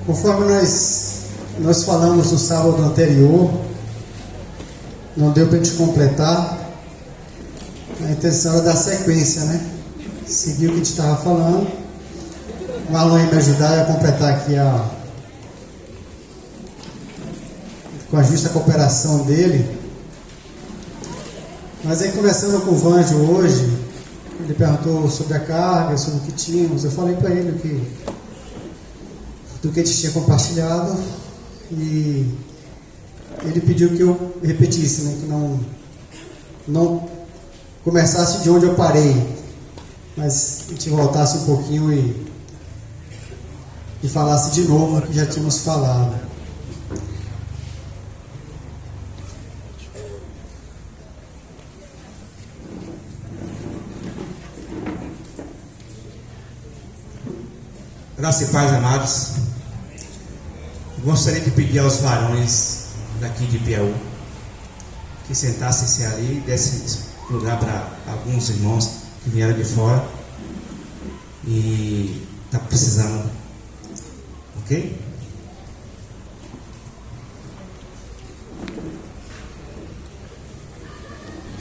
Conforme nós falamos no sábado anterior, não deu para a gente completar. A intenção era dar sequência, né? Seguir o que a gente estava falando. O Marlon ia me ajudar a completar aqui com a justa cooperação dele. Mas aí, conversando com o Vanjo hoje, ele perguntou sobre a carga, sobre o que tínhamos. Eu falei para ele do que a gente tinha compartilhado, e ele pediu que eu repetisse, né? Que não começasse de onde eu parei, mas a gente voltasse um pouquinho e falasse de novo o que já tínhamos falado. Graças e paz, amados. Gostaria de pedir aos varões daqui de Piauí que sentassem-se ali e dessem lugar para alguns irmãos que vieram de fora e estão precisando. Ok?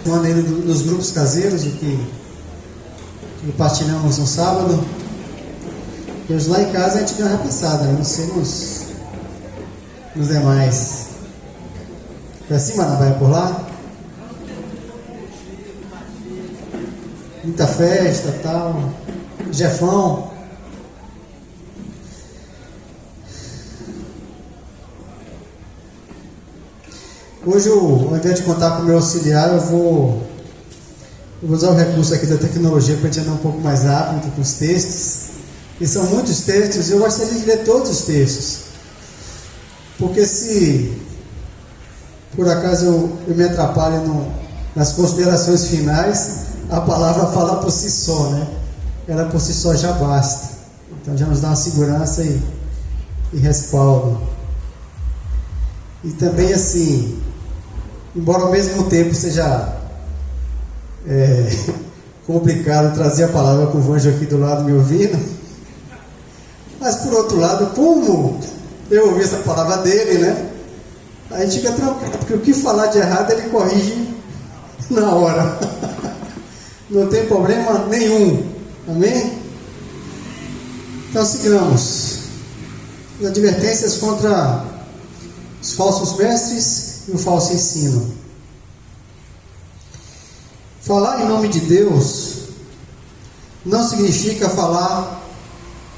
Mandei nos grupos caseiros o que compartilhamos no sábado. E hoje lá em casa a gente deu uma repassada, não sei nos demais. Foi assim, Manabai, por lá? Muita festa e tal. Jefão. Hoje, ao invés de contar com o meu auxiliar, eu vou usar o recurso aqui da tecnologia para a gente andar um pouco mais rápido com os textos. E são muitos textos, eu gostaria de ler todos os textos. Porque se por acaso eu me atrapalho nas considerações finais, a palavra fala por si só, né? Ela por si só já basta. Então já nos dá uma segurança e respaldo. E também assim, embora ao mesmo tempo seja complicado trazer a palavra com o Vanjo aqui do lado me ouvindo, mas por outro lado, como eu ouvi essa palavra dele, né? A gente fica tranquilo, porque o que falar de errado ele corrige na hora. Não tem problema nenhum. Amém? Então sigamos. As advertências contra os falsos mestres e o falso ensino. Falar em nome de Deus não significa falar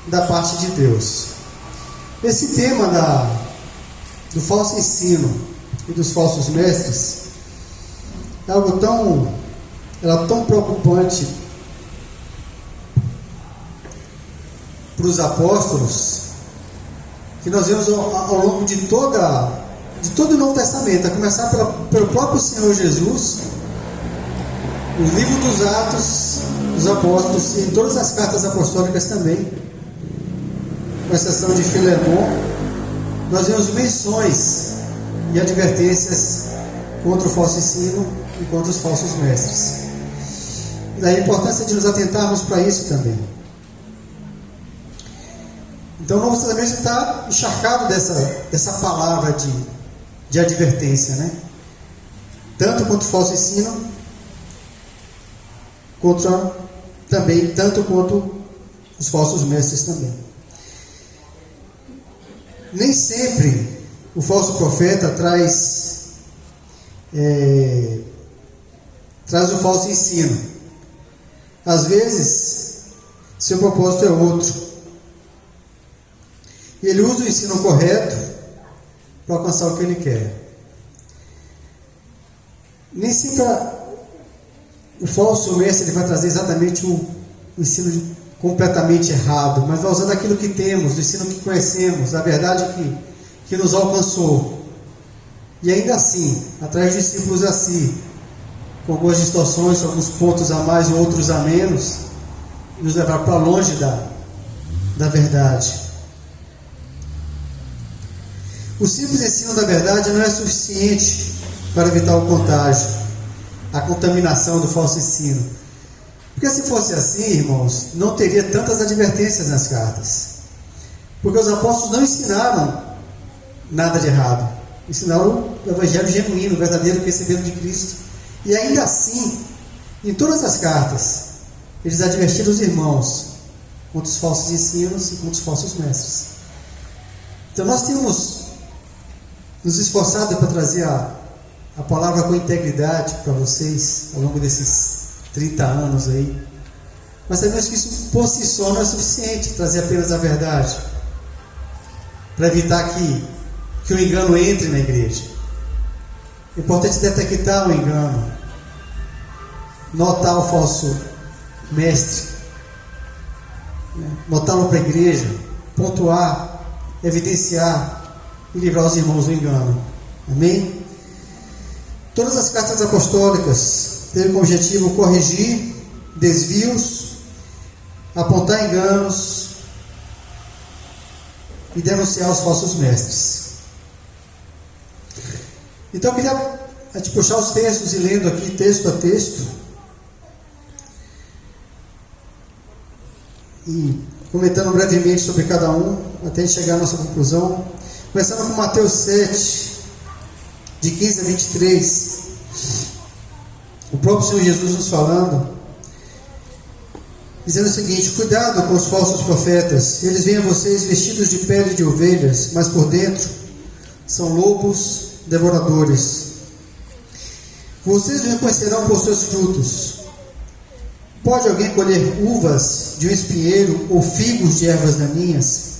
da parte de Deus. Esse tema do falso ensino e dos falsos mestres é algo tão preocupante para os apóstolos, que nós vemos ao longo de todo o Novo Testamento, a começar pelo próprio Senhor Jesus, no livro dos Atos dos Apóstolos e em todas as cartas apostólicas também, com exceção de Filemon, nós vemos menções e advertências contra o falso ensino e contra os falsos mestres. Daí a importância de nos atentarmos para isso também. Então o Novo Testamento está encharcado dessa palavra de advertência, né? Tanto contra o falso ensino, tanto quanto os falsos mestres também. Nem sempre o falso profeta traz o falso ensino. Às vezes, seu propósito é outro. E ele usa o ensino correto para alcançar o que ele quer. Nem sempre o falso mestre ele vai trazer exatamente o ensino completamente errado, mas vai usando aquilo que temos, o ensino que conhecemos, da verdade que nos alcançou. E ainda assim, atrai discípulos a si, com algumas distorções, alguns pontos a mais ou outros a menos, nos levar para longe da verdade. O simples ensino da verdade não é suficiente para evitar o contágio, a contaminação do falso ensino. Porque se fosse assim, irmãos, não teria tantas advertências nas cartas. Porque os apóstolos não ensinaram nada de errado. Ensinaram o evangelho genuíno, o verdadeiro que receberam de Cristo. E ainda assim, em todas as cartas, eles advertiram os irmãos contra os falsos ensinos e contra os falsos mestres. Então nós temos nos esforçado para trazer a palavra com integridade para vocês ao longo desses 30 anos aí. Mas sabemos que isso por si só não é suficiente, trazer apenas a verdade, para evitar que o engano entre na igreja. É importante detectar o engano, notar o falso mestre, notá-lo para a igreja, pontuar, evidenciar e livrar os irmãos do engano. Amém? Todas as cartas apostólicas teve como objetivo corrigir desvios, apontar enganos e denunciar os falsos mestres. Então eu queria te puxar os textos e lendo aqui texto a texto e comentando brevemente sobre cada um até chegar à nossa conclusão, começando com Mateus 7 de 15 a 23, o próprio Senhor Jesus nos falando, dizendo o seguinte: cuidado com os falsos profetas, eles vêm a vocês vestidos de pele de ovelhas, mas por dentro são lobos devoradores. Vocês o reconhecerão por seus frutos. Pode alguém colher uvas de um espinheiro ou figos de ervas daninhas?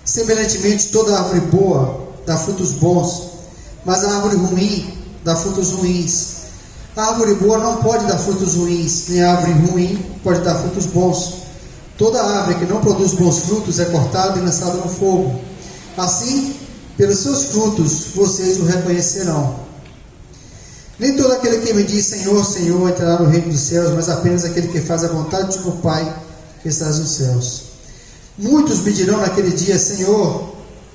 Semelhantemente, toda árvore boa dá frutos bons, mas a árvore ruim dá frutos ruins. A árvore boa não pode dar frutos ruins, nem a árvore ruim pode dar frutos bons. Toda árvore que não produz bons frutos é cortada e lançada no fogo. Assim, pelos seus frutos vocês o reconhecerão. Nem todo aquele que me diz Senhor, Senhor entrará no reino dos céus, mas apenas aquele que faz a vontade de meu Pai que está nos céus. Muitos me dirão naquele dia: Senhor,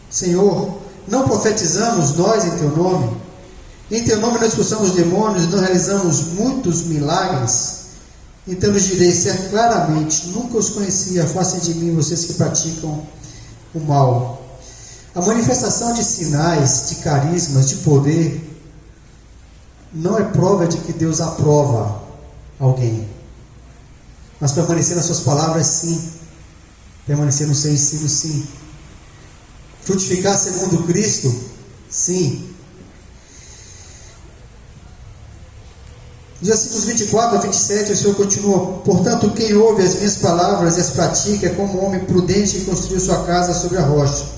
Senhor, não profetizamos nós em teu nome? Em teu nome nós expulsamos demônios e não realizamos muitos milagres? Então lhes direi claramente: nunca os conheci, afastem de mim vocês que praticam o mal. A manifestação de sinais, de carismas, de poder, não é prova de que Deus aprova alguém. Mas permanecer nas suas palavras, sim. Permanecer no seu ensino, sim. Frutificar segundo Cristo, sim. Nos versículos 24 a 27, o Senhor continua: portanto, quem ouve as minhas palavras e as pratica é como um homem prudente que construiu sua casa sobre a rocha.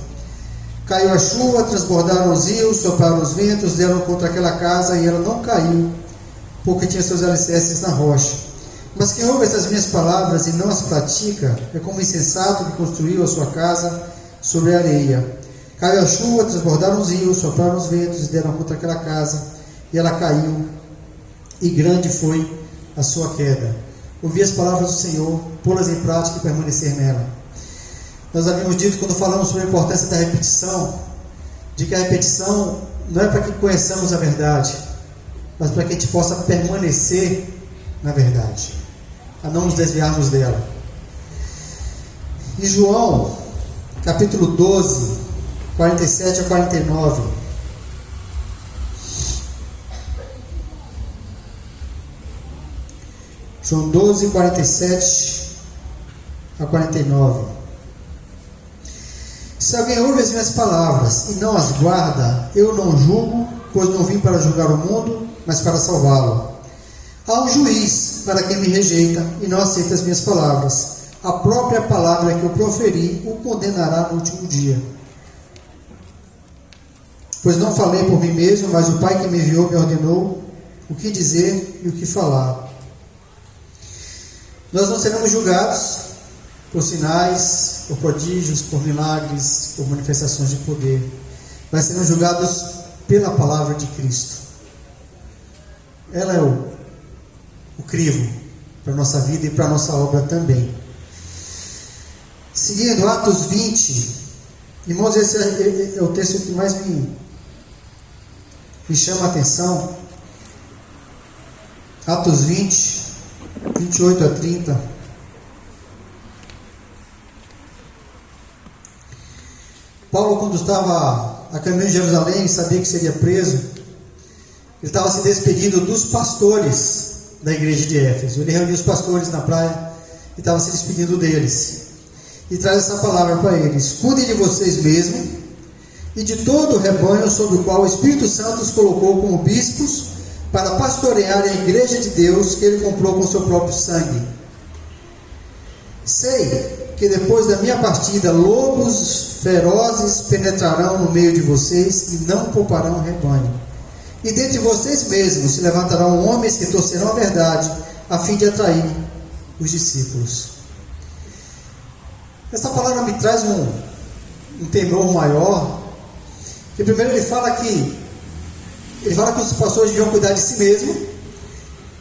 Caiu a chuva, transbordaram os rios, sopraram os ventos, deram contra aquela casa e ela não caiu, porque tinha seus alicerces na rocha. Mas quem ouve essas minhas palavras e não as pratica é como um insensato que construiu a sua casa sobre a areia. Caiu a chuva, transbordaram os rios, sopraram os ventos e deram contra aquela casa e ela caiu, e grande foi a sua queda. Ouvir as palavras do Senhor, pô-las em prática e permanecer nela. Nós havíamos dito, quando falamos sobre a importância da repetição, de que a repetição não é para que conheçamos a verdade, mas para que a gente possa permanecer na verdade, a não nos desviarmos dela. Em João, capítulo 12, 47 a 49, João 12, 47 a 49. Se alguém ouve as minhas palavras e não as guarda, eu não julgo, pois não vim para julgar o mundo, mas para salvá-lo. Há um juiz para quem me rejeita e não aceita as minhas palavras. A própria palavra que eu proferi o condenará no último dia. Pois não falei por mim mesmo, mas o Pai que me enviou me ordenou o que dizer e o que falar. Nós não seremos julgados por sinais, por prodígios, por milagres, por manifestações de poder. Nós seremos julgados pela palavra de Cristo. Ela é o crivo para a nossa vida e para a nossa obra também. Seguindo, Atos 20. Irmãos, esse é o texto que mais me chama a atenção. Atos 20, 28 a 30. Paulo, quando estava a caminho de Jerusalém, sabia que seria preso, ele estava se despedindo dos pastores da igreja de Éfeso. Ele reuniu os pastores na praia e estava se despedindo deles. E traz essa palavra para eles: cuidem de vocês mesmos e de todo o rebanho sobre o qual o Espírito Santo os colocou como bispos para pastorearem a igreja de Deus que ele comprou com seu próprio sangue. Sei que depois da minha partida, lobos ferozes penetrarão no meio de vocês e não pouparão o rebanho. E dentre vocês mesmos se levantarão homens que torcerão a verdade, a fim de atrair os discípulos. Essa palavra me traz um temor maior. Porque primeiro ele fala que os pastores deviam cuidar de si mesmos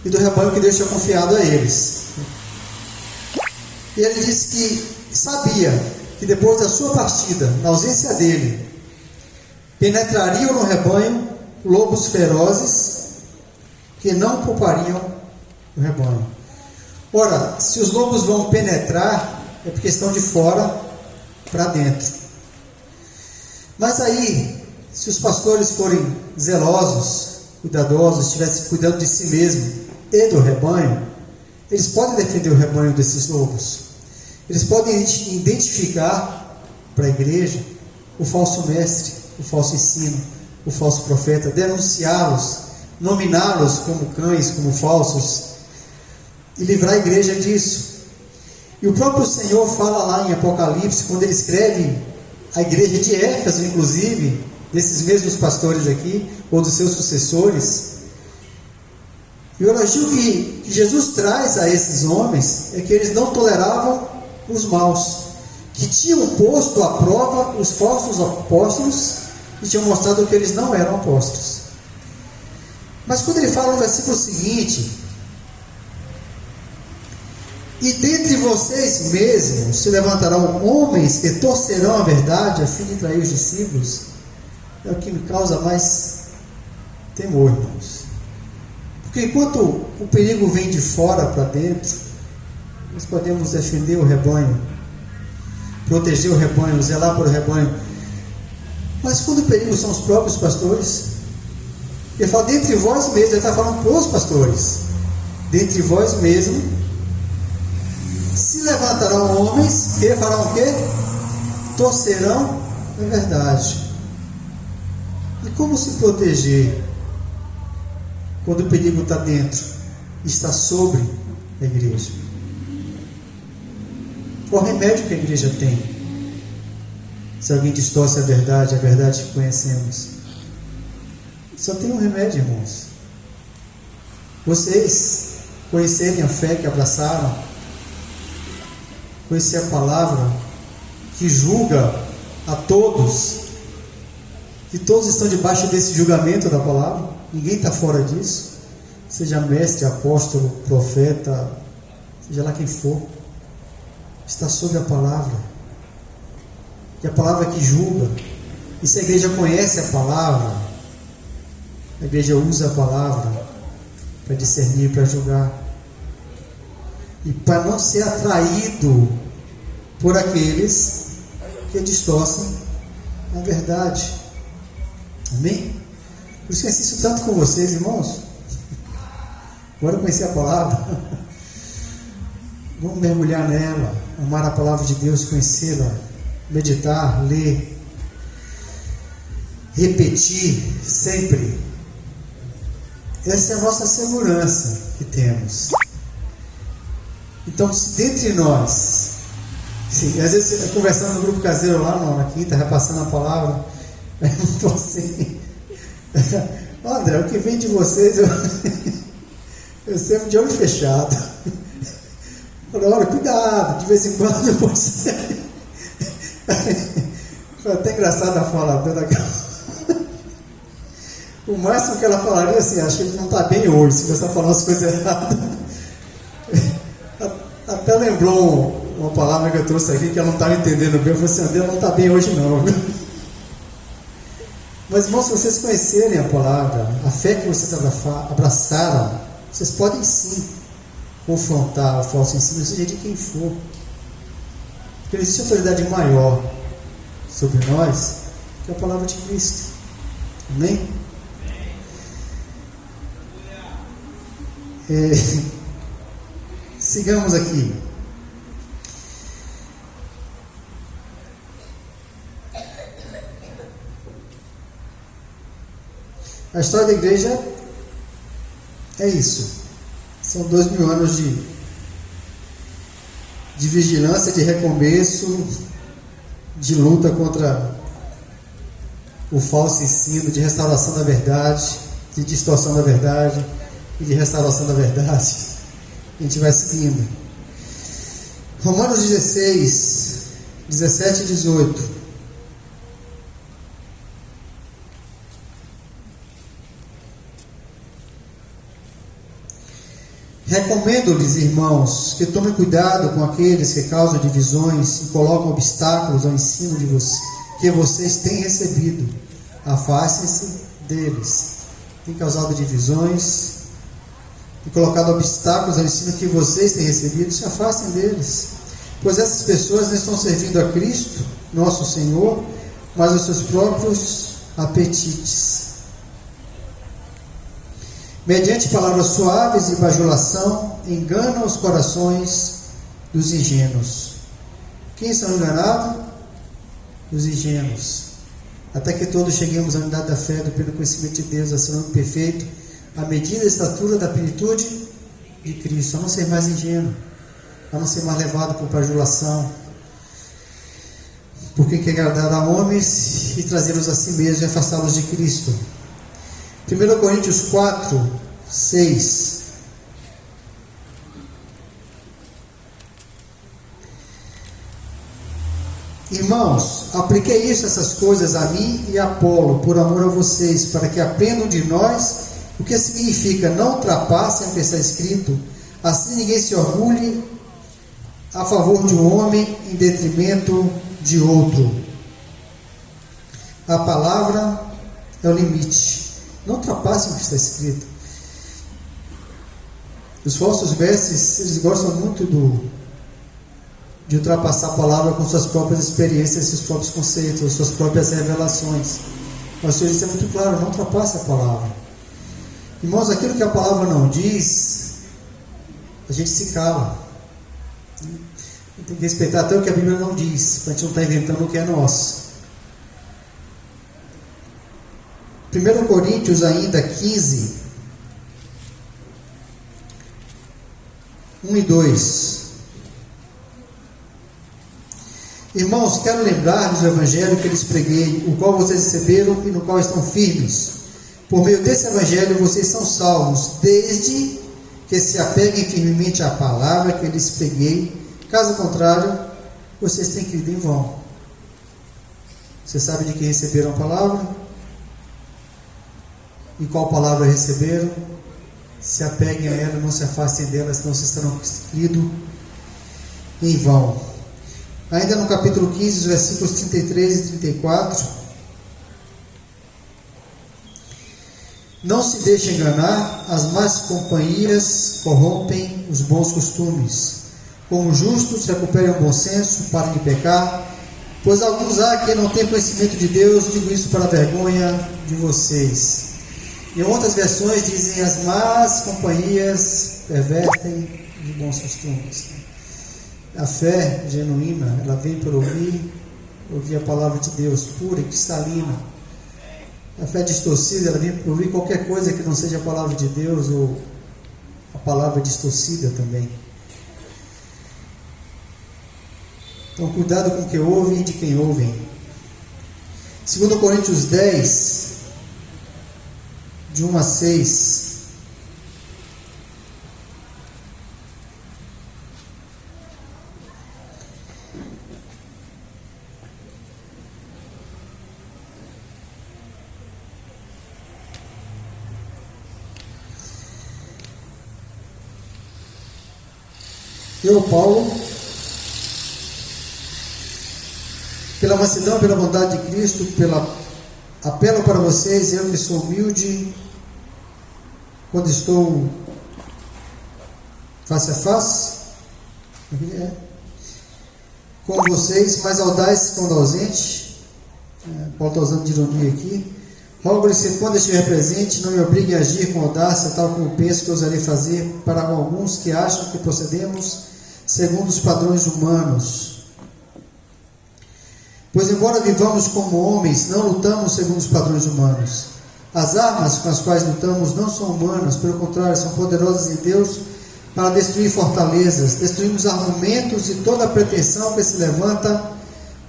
e do rebanho que Deus tinha confiado a eles. E ele disse que sabia que depois da sua partida, na ausência dele, penetrariam no rebanho lobos ferozes que não poupariam o rebanho. Ora, se os lobos vão penetrar, é porque estão de fora para dentro. Mas aí, se os pastores forem zelosos, cuidadosos, estivessem cuidando de si mesmo e do rebanho, eles podem defender o rebanho desses lobos. Eles podem identificar para a igreja o falso mestre, o falso ensino, o falso profeta, denunciá-los, nominá-los como cães, como falsos, e livrar a igreja disso. E o próprio Senhor fala lá em Apocalipse, quando ele escreve a igreja de Éfeso, inclusive, desses mesmos pastores aqui, ou dos seus sucessores. E o elogio que Jesus traz a esses homens é que eles não toleravam os maus, que tinham posto à prova os falsos apóstolos e tinham mostrado que eles não eram apóstolos. Mas quando ele fala no versículo seguinte: e dentre vocês mesmos se levantarão homens que torcerão a verdade a fim de trair os discípulos, é o que me causa mais temor, irmãos. Porque enquanto o perigo vem de fora para dentro, nós podemos defender o rebanho, proteger o rebanho, zelar por o rebanho. Mas quando o perigo são os próprios pastores, ele fala dentre vós mesmos, ele está falando para os pastores, dentre vós mesmos se levantarão homens que farão o quê? Torcerão a verdade. E como se proteger quando o perigo está dentro, está sobre a igreja? Qual remédio que a igreja tem? Se alguém distorce a verdade que conhecemos, só tem um remédio, irmãos: vocês conhecerem a fé que abraçaram, conhecer a palavra que julga a todos, que todos estão debaixo desse julgamento da palavra, ninguém está fora disso, seja mestre, apóstolo, profeta, seja lá quem for, está sobre a palavra, e a palavra que julga. E se a igreja conhece a palavra, a igreja usa a palavra para discernir, para julgar, e para não ser atraído por aqueles que distorcem a verdade. Amém? Por isso que eu insisto tanto com vocês, irmãos. Bora conhecer a palavra. Vamos mergulhar nela, amar a palavra de Deus, conhecê-la, meditar, ler, repetir sempre. Essa é a nossa segurança que temos. Então, se dentre nós, sim, às vezes conversando no grupo caseiro lá na quinta, repassando a palavra, aí eu estou assim: André, o que vem de vocês, eu sempre de olho fechado. Falei: olha, cuidado, de vez em quando você. Foi até engraçado a fala toda. O máximo que ela falaria assim: acho que ele não está bem hoje, se você está falando as coisas erradas. Até lembrou uma palavra que eu trouxe aqui que ela não estava entendendo bem. Eu falei assim: André, não está bem hoje não. Mas, irmãos, se vocês conhecerem a palavra, a fé que vocês abraçaram, vocês podem sim confrontar o falso ensino, seja de quem for, porque existe autoridade maior sobre nós, que é a palavra de Cristo. Amém? Sigamos aqui. A história da igreja é isso. São 2000 anos de vigilância, de recomeço, de luta contra o falso ensino, de restauração da verdade, de distorção da verdade e de restauração da verdade. A gente vai seguindo. Romanos 16, 17 e 18. Recomendo-lhes, irmãos, que tomem cuidado com aqueles que causam divisões e colocam obstáculos ao ensino que vocês têm recebido. Afastem-se deles. Tem causado divisões e colocado obstáculos ao ensino que vocês têm recebido. Se afastem deles. Pois essas pessoas não estão servindo a Cristo, nosso Senhor, mas aos seus próprios apetites. Mediante palavras suaves e bajulação, enganam os corações dos ingênuos. Quem são enganados? Os ingênuos. Até que todos cheguemos à unidade da fé, do pleno conhecimento de Deus, a ser um homem perfeito, à medida da estatura da plenitude de Cristo. A não ser mais ingênuo, a não ser mais levado por bajulação, por quem quer agradar a homens e trazê-los a si mesmo e afastá-los de Cristo. 1 Coríntios 4, 6. Irmãos, apliquei essas coisas a mim e a Apolo, por amor a vocês, para que aprendam de nós o que significa não ultrapassem o que está escrito, assim ninguém se orgulhe a favor de um homem em detrimento de outro. A palavra é o limite. Não ultrapassem o que está escrito. Os falsos mestres, eles gostam muito de ultrapassar a palavra com suas próprias experiências, seus próprios conceitos, suas próprias revelações. Mas o Senhor disse muito claro, não ultrapasse a palavra. Irmãos, aquilo que a palavra não diz, a gente se cala. Tem que respeitar até o que a Bíblia não diz, para a gente não estar inventando o que é nosso. 1 Coríntios ainda 15, 1 e 2. Irmãos, quero lembrar-vos do Evangelho que lhes preguei, o qual vocês receberam e no qual estão firmes. Por meio desse Evangelho vocês são salvos, desde que se apeguem firmemente à palavra que lhes preguei. Caso contrário, vocês têm crido em vão. Você sabe de quem receberam a palavra? E qual palavra receberam? Se apeguem a ela, não se afastem dela, senão vocês estarão crido em vão. Ainda no capítulo 15, os versículos 33 e 34. Não se deixe enganar, as más companhias corrompem os bons costumes. Como justos, recuperem o bom senso, parem de pecar, pois alguns há que não têm conhecimento de Deus, digo isso para a vergonha de vocês. Em outras versões dizem, as más companhias pervertem os bons costumes. A fé genuína, ela vem por ouvir a palavra de Deus, pura e cristalina. A fé distorcida, ela vem por ouvir qualquer coisa que não seja a palavra de Deus, ou a palavra distorcida também. Então, cuidado com o que ouvem e de quem ouvem. 2 Coríntios 10, de 1 a 6. Eu, Paulo, pela mansidão, pela bondade de Cristo, apelo para vocês, eu que sou humilde, quando estou face a face, com vocês, mais audaz quando ausente, Paulo está usando de ironia aqui. Rogo-lhes que quando estiver presente, não me obriguem a agir com audácia, tal como penso que ousarei fazer para alguns que acham que procedemos segundo os padrões humanos. Pois embora vivamos como homens, não lutamos segundo os padrões humanos. As armas com as quais lutamos não são humanas, pelo contrário, são poderosas em Deus para destruir fortalezas. Destruímos argumentos e toda a pretensão que se levanta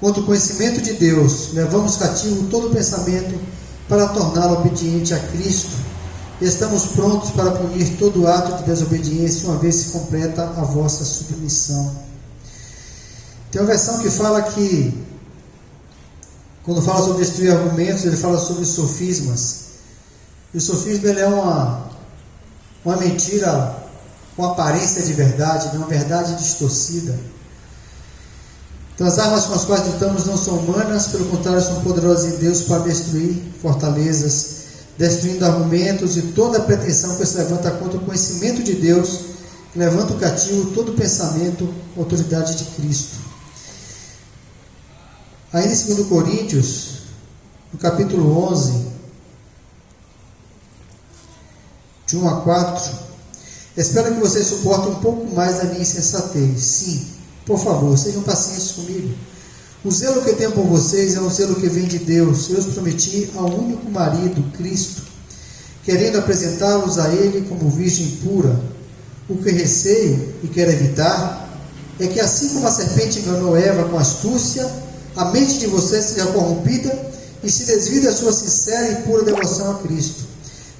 contra o conhecimento de Deus. Levamos cativo todo pensamento para torná-lo obediente a Cristo. E estamos prontos para punir todo ato de desobediência, uma vez se completa a vossa submissão. Tem uma versão que fala que, quando fala sobre destruir argumentos, ele fala sobre sofismas. E o sofisma ele é uma mentira com aparência de verdade, uma verdade distorcida. Então as armas com as quais lutamos não são humanas, pelo contrário, são poderosas em Deus para destruir fortalezas, destruindo argumentos e toda a pretensão que se levanta contra o conhecimento de Deus, que levanta o cativo todo pensamento, autoridade de Cristo. Aí em 2 Coríntios, no capítulo 11, de 1 a 4, espero que vocês suportem um pouco mais da minha insensatez. Sim, por favor, sejam pacientes comigo. O zelo que tenho por vocês é um zelo que vem de Deus. Eu os prometi ao único marido, Cristo, querendo apresentá-los a Ele como virgem pura. O que receio e quero evitar é que, assim como a serpente enganou Eva com astúcia, a mente de vocês seja corrompida e se desvie da sua sincera e pura devoção a Cristo.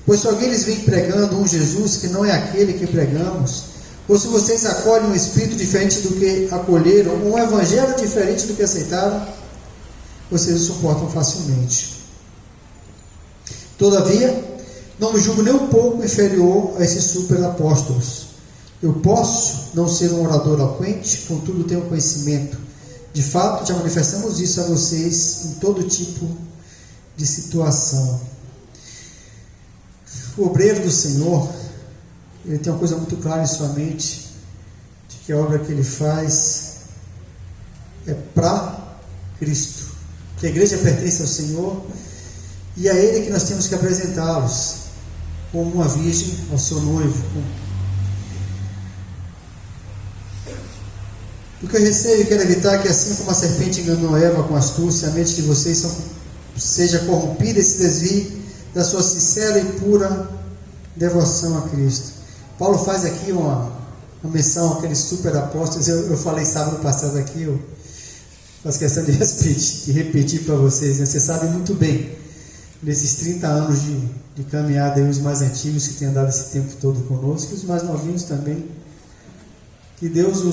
Pois se alguém lhes vem pregando um Jesus que não é aquele que pregamos, ou se vocês acolhem um espírito diferente do que acolheram, ou um evangelho diferente do que aceitaram, vocês o suportam facilmente. Todavia, não me julgo nem um pouco inferior a esses superapóstolos. Eu posso não ser um orador eloquente, contudo tenho conhecimento. De fato, já manifestamos isso a vocês em todo tipo de situação. O obreiro do Senhor, ele tem uma coisa muito clara em sua mente, de que a obra que ele faz é para Cristo, que a igreja pertence ao Senhor, e a Ele que nós temos que apresentá-los, como uma virgem ao seu noivo. O que eu receio e quero evitar que, assim como a serpente enganou Eva com astúcia, a mente de vocês seja corrompida e se desvie da sua sincera e pura devoção a Cristo. Paulo faz aqui uma menção àqueles super apóstolos. Eu falei sábado passado aqui, eu faço questão de repetir para vocês, né? Vocês sabem muito bem, nesses 30 anos de caminhada, os mais antigos que têm andado esse tempo todo conosco, e os mais novinhos também, que Deus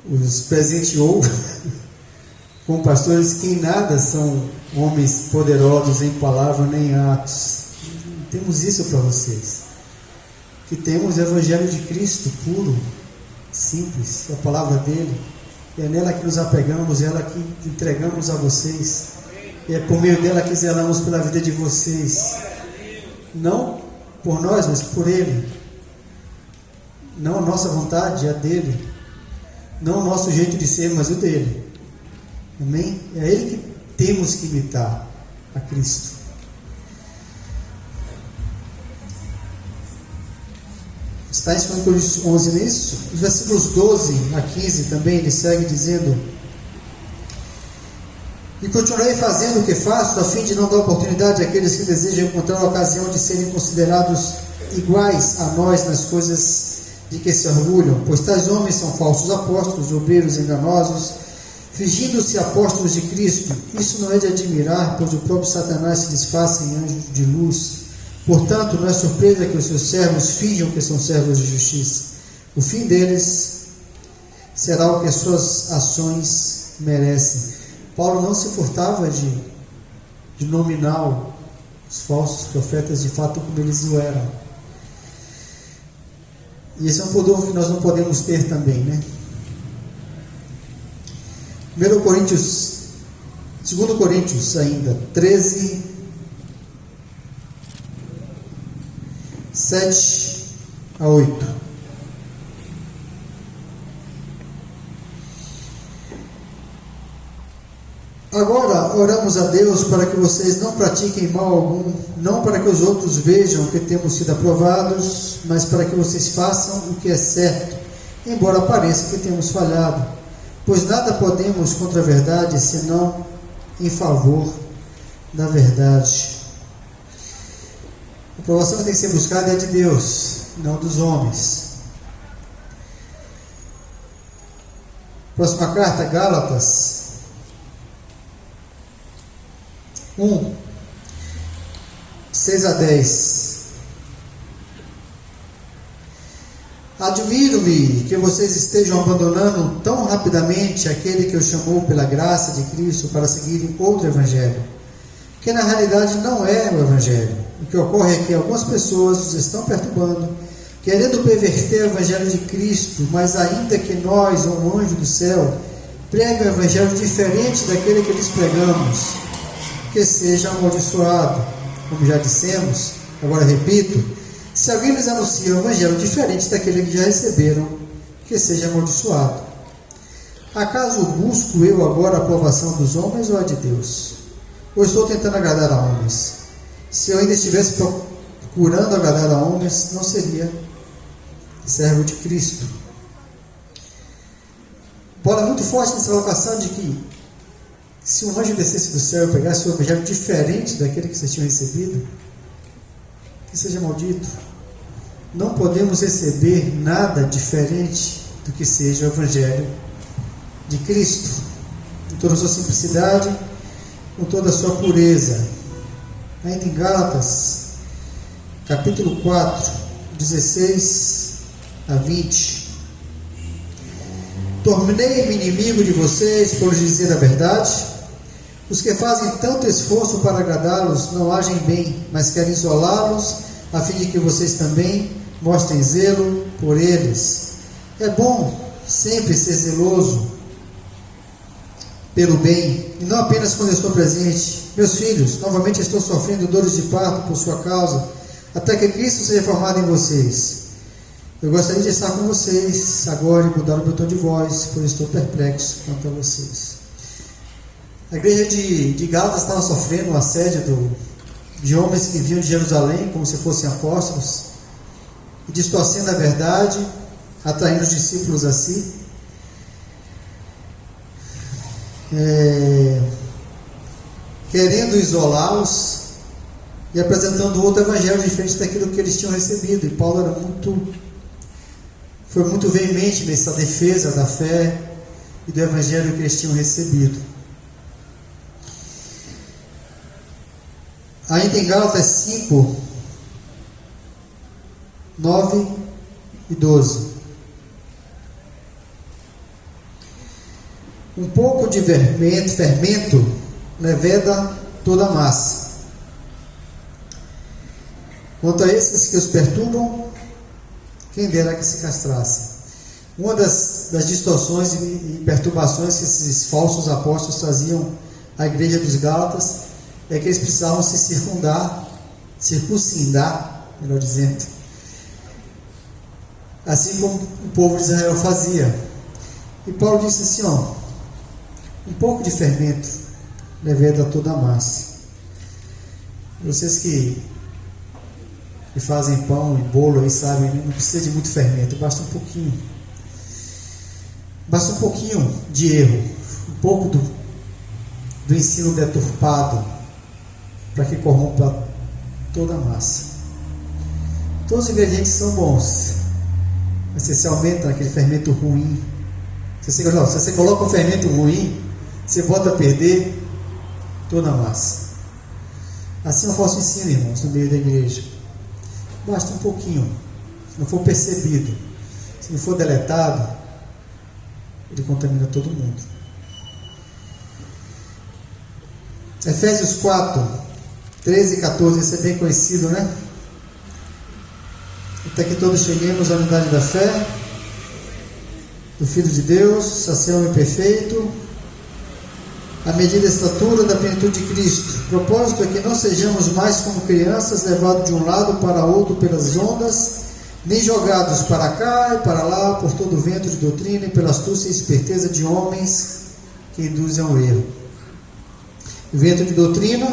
os presenteou com pastores que em nada são homens poderosos em palavra nem em atos. Temos isso para vocês, que temos o Evangelho de Cristo puro, simples, a palavra dele, e é nela que nos apegamos, é ela que entregamos a vocês, e é por meio dela que zelamos pela vida de vocês, não por nós, mas por ele. Não a nossa vontade, a dele. Não o nosso jeito de ser, mas o dele. Amém? É ele que temos que imitar, a Cristo. Está em 2 Coríntios 11 nisso? Os versículos 12 a 15 também, ele segue dizendo: e continuarei fazendo o que faço, a fim de não dar oportunidade àqueles que desejam encontrar a ocasião de serem considerados iguais a nós nas coisas de que se orgulham, pois tais homens são falsos apóstolos, obreiros enganosos, fingindo-se apóstolos de Cristo. Isso não é de admirar, pois o próprio Satanás se disfarça em anjo de luz. Portanto, não é surpresa que os seus servos finjam que são servos de justiça. O fim deles será o que as suas ações merecem. Paulo não se furtava de nominar os falsos profetas de fato como eles o eram. E esse é um pudor que nós não podemos ter também, né? 2 Coríntios ainda, 13, 7 a 8. Agora oramos a Deus para que vocês não pratiquem mal algum, não para que os outros vejam que temos sido aprovados, mas para que vocês façam o que é certo, embora pareça que temos falhado, pois nada podemos contra a verdade, senão em favor da verdade. A aprovação que tem que ser buscada é de Deus, não dos homens. Próxima carta, Gálatas 1, 6 a 10. Admiro-me que vocês estejam abandonando tão rapidamente aquele que os chamou pela graça de Cristo para seguirem outro evangelho, que na realidade não é o evangelho. O que ocorre é que algumas pessoas os estão perturbando, querendo perverter o evangelho de Cristo, mas ainda que nós, ou um anjo do céu, pregue um evangelho diferente daquele que lhes pregamos, que seja amaldiçoado. Como já dissemos, agora repito, se alguém lhes anuncia um evangelho diferente daquele que já receberam, que seja amaldiçoado. Acaso busco eu agora a aprovação dos homens ou a de Deus? Ou estou tentando agradar a homens? Se eu ainda estivesse procurando agradar a homens, não seria servo de Cristo. Paulo é muito forte nessa colocação de que se um anjo descesse do céu e pegasse um evangelho diferente daquele que vocês tinham recebido, que seja maldito. Não podemos receber nada diferente do que seja o evangelho de Cristo, com toda a sua simplicidade, com toda a sua pureza. Ainda em Gálatas, capítulo 4, 16 a 20. Tornei-me inimigo de vocês por lhes dizer a verdade. Os que fazem tanto esforço para agradá-los não agem bem, mas querem isolá-los, a fim de que vocês também mostrem zelo por eles. É bom sempre ser zeloso pelo bem, e não apenas quando eu estou presente. Meus filhos, novamente estou sofrendo dores de parto por sua causa, até que Cristo seja formado em vocês. Eu gostaria de estar com vocês agora e mudar o meu tom de voz, pois estou perplexo quanto a vocês. A igreja de Gálatas estava sofrendo um assédio de homens que vinham de Jerusalém como se fossem apóstolos, e distorcendo a verdade, atraindo os discípulos a si, querendo isolá-los e apresentando outro evangelho diferente daquilo que eles tinham recebido. E Paulo foi muito veemente nessa defesa da fé e do evangelho que eles tinham recebido. Ainda em Gálatas 5, 9 e 12. Um pouco de fermento leveda toda a massa. Quanto a esses que os perturbam, quem dera que se castrasse. Uma das distorções e perturbações que esses falsos apóstolos traziam à igreja dos Gálatas é que eles precisavam se circuncidar, melhor dizendo, assim como o povo de Israel fazia. E Paulo disse assim, um pouco de fermento leveda toda a massa. Vocês que fazem pão e bolo aí sabem, não precisa de muito fermento, basta um pouquinho. Basta um pouquinho de erro, um pouco do ensino deturpado, para que corrompa toda a massa. Todos os ingredientes são bons, mas se você aumenta aquele fermento ruim, se você coloca um fermento ruim, você bota a perder toda a massa. Assim é o falso ensino, irmãos, no meio da igreja. Basta um pouquinho, se não for percebido, se não for deletado, ele contamina todo mundo. Efésios 4, 13 e 14, esse é bem conhecido, né? Até que todos cheguemos à unidade da fé, do Filho de Deus, a ser homem perfeito, à medida da estatura da plenitude de Cristo. O propósito é que não sejamos mais como crianças, levados de um lado para outro pelas ondas, nem jogados para cá e para lá por todo o vento de doutrina e pela astúcia e esperteza de homens que induzem ao erro. vento de doutrina,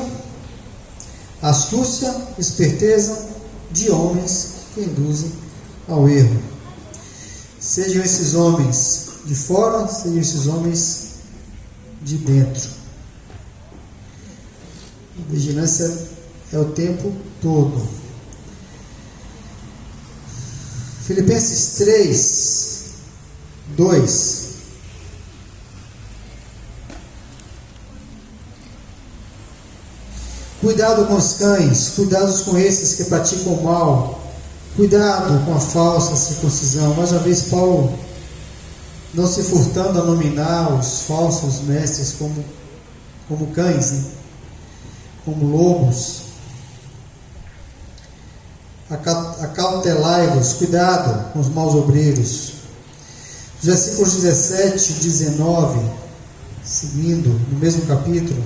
astúcia, esperteza de homens que induzem ao erro. Sejam esses homens de fora, sejam esses homens de dentro. Vigilância é o tempo todo. Filipenses 3, 2. Cuidado com os cães, cuidados com esses que praticam o mal, cuidado com a falsa circuncisão. Mais uma vez, Paulo não se furtando a nominar os falsos mestres como cães, né? Como lobos. Acautelai-vos, cuidado com os maus obreiros. Versículos 17 e 19, seguindo, no mesmo capítulo.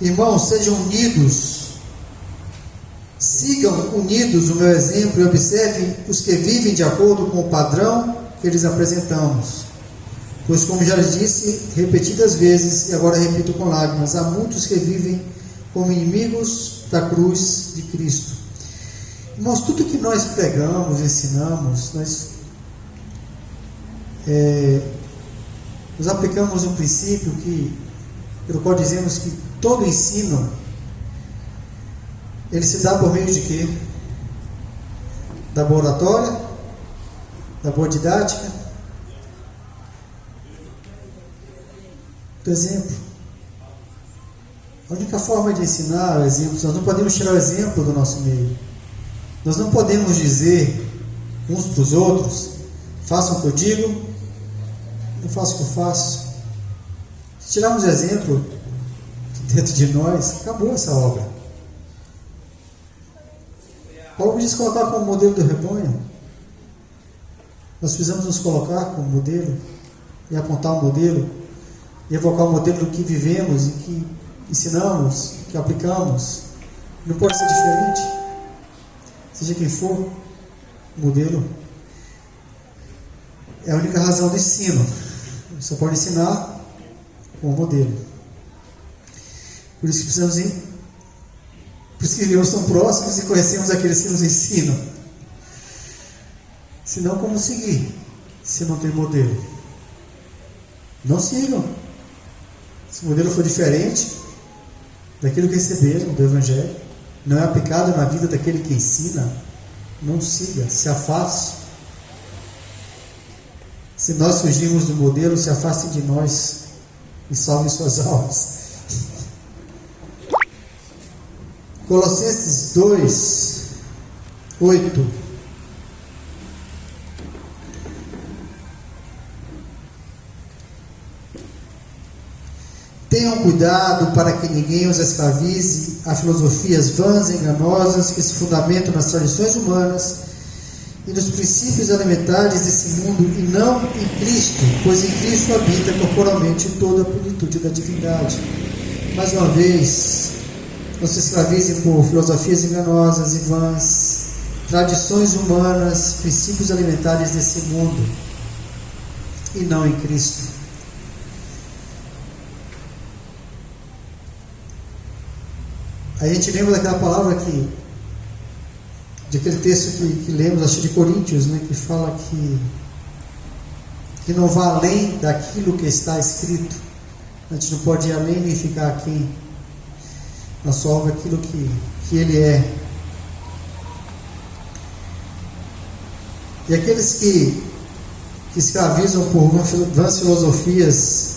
Irmãos, sejam unidos, sigam unidos o meu exemplo e observem os que vivem de acordo com o padrão que lhes apresentamos. Pois, como já lhes disse repetidas vezes, e agora repito com lágrimas, há muitos que vivem como inimigos da cruz de Cristo. Irmãos, tudo que nós pregamos, ensinamos, nós aplicamos um princípio pelo qual dizemos que todo ensino, ele se dá por meio de quê? Da boa oratória, da boa didática, do exemplo. A única forma de ensinar é o exemplo. Nós não podemos tirar o exemplo do nosso meio. Nós não podemos dizer uns para os outros: façam o que eu digo, eu faço o que eu faço. Se tirarmos o exemplo dentro de nós, acabou essa obra. Paulo diz colocar como modelo do rebanho. Nós precisamos nos colocar como modelo e apontar o modelo e evocar o modelo do que vivemos e que ensinamos, que aplicamos. Não pode ser diferente. Seja quem for o modelo, é a única razão do ensino. Você pode ensinar com o modelo. Por isso que precisamos por isso que vivemos tão próximos e conhecemos aqueles que nos ensinam. Senão, como seguir se não tem modelo? Não sigam. Se o modelo for diferente daquilo que receberam do Evangelho, não é aplicado na vida daquele que ensina, não siga, se afaste. Se nós fugirmos do modelo, se afastem de nós e salvem suas almas. Colossenses 2, 8. Tenham cuidado para que ninguém os escravize a filosofias vãs e enganosas que se fundamentam nas tradições humanas e nos princípios elementares desse mundo e não em Cristo, pois em Cristo habita corporalmente toda a plenitude da divindade. Mais uma vez, não se escravizem por filosofias enganosas e vãs, tradições humanas, princípios elementares desse mundo e não em Cristo. A gente lembra daquela palavra de aquele texto que lemos, acho de Coríntios, né, que fala que não vá além daquilo que está escrito. A gente não pode ir além nem ficar aquém. Nós só obra aquilo que ele é. E aqueles que escravizam por vãs filosofias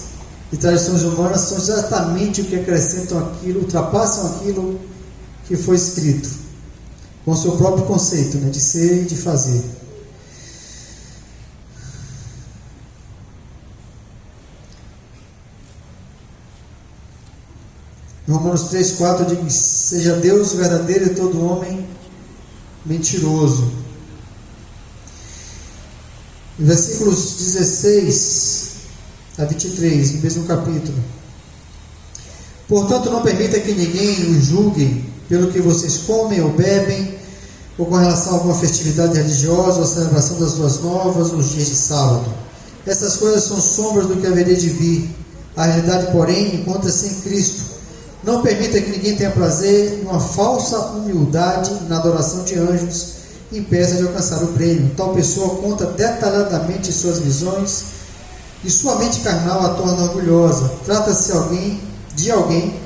e tradições humanas são exatamente o que acrescentam aquilo, ultrapassam aquilo que foi escrito, com o seu próprio conceito, né, de ser e de fazer. Romanos 3, 4 diz: seja Deus verdadeiro e todo homem mentiroso. Versículos 16 a 23, no mesmo capítulo. Portanto, não permita que ninguém os julgue pelo que vocês comem ou bebem, ou com relação a alguma festividade religiosa, ou a celebração das luas novas, ou os dias de sábado. Essas coisas são sombras do que haveria de vir. A realidade, porém, encontra-se em Cristo. Não permita que ninguém tenha prazer numa falsa humildade na adoração de anjos e impeça de alcançar o prêmio. Tal pessoa conta detalhadamente suas visões e sua mente carnal a torna orgulhosa. Trata-se de alguém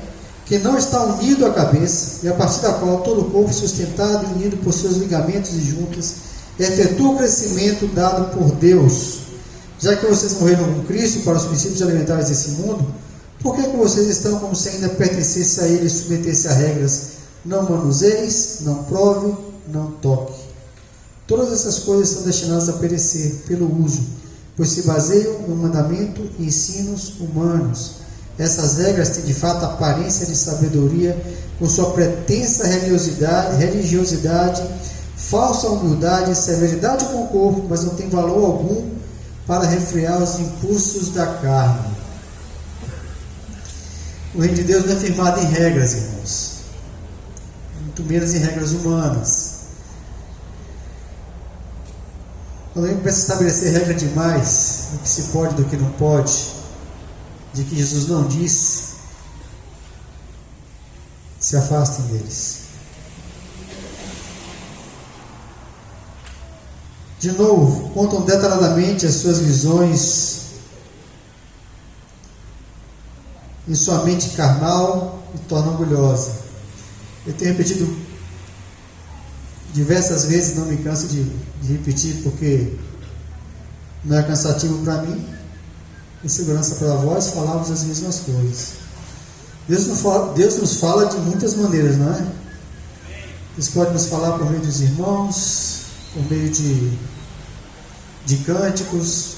que não está unido à cabeça e a partir da qual todo o corpo sustentado e unido por seus ligamentos e juntas efetua o crescimento dado por Deus. Já que vocês morreram com Cristo para os princípios alimentares desse mundo, por que vocês estão como se ainda pertencesse a ele e submetesse a regras? Não manuseis, não prove, não toque. Todas essas coisas são destinadas a perecer pelo uso, pois se baseiam no mandamento e ensinos humanos. Essas regras têm de fato a aparência de sabedoria, com sua pretensa religiosidade, falsa humildade e severidade com o corpo, mas não tem valor algum para refrear os impulsos da carne. O reino de Deus não é firmado em regras, irmãos, muito menos em regras humanas. Quando a gente começa a estabelecer regra demais do que se pode e do que não pode, de que Jesus não disse, se afastem deles. De novo, contam detalhadamente as suas visões em sua mente carnal e torna orgulhosa. Eu tenho repetido diversas vezes, não me canso de repetir, porque não é cansativo para mim, em segurança para vós, falamos as mesmas coisas. Deus nos fala de muitas maneiras, não é? Deus pode nos falar por meio dos irmãos, por meio de cânticos,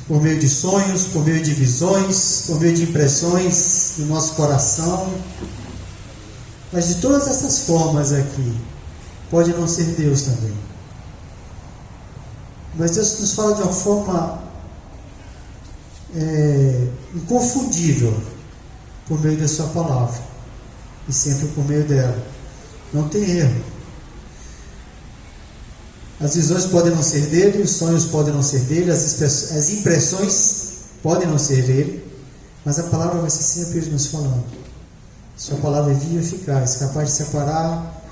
por meio de sonhos, por meio de visões, por meio de impressões do nosso coração. Mas de todas essas formas aqui, pode não ser Deus também. Mas Deus nos fala de uma forma inconfundível, por meio da sua palavra, e sempre por meio dela. Não tem erro. As visões podem não ser dele, os sonhos podem não ser dele, as impressões podem não ser dele, mas a palavra vai ser sempre ele nos falando. Sua palavra é viva e eficaz, capaz de separar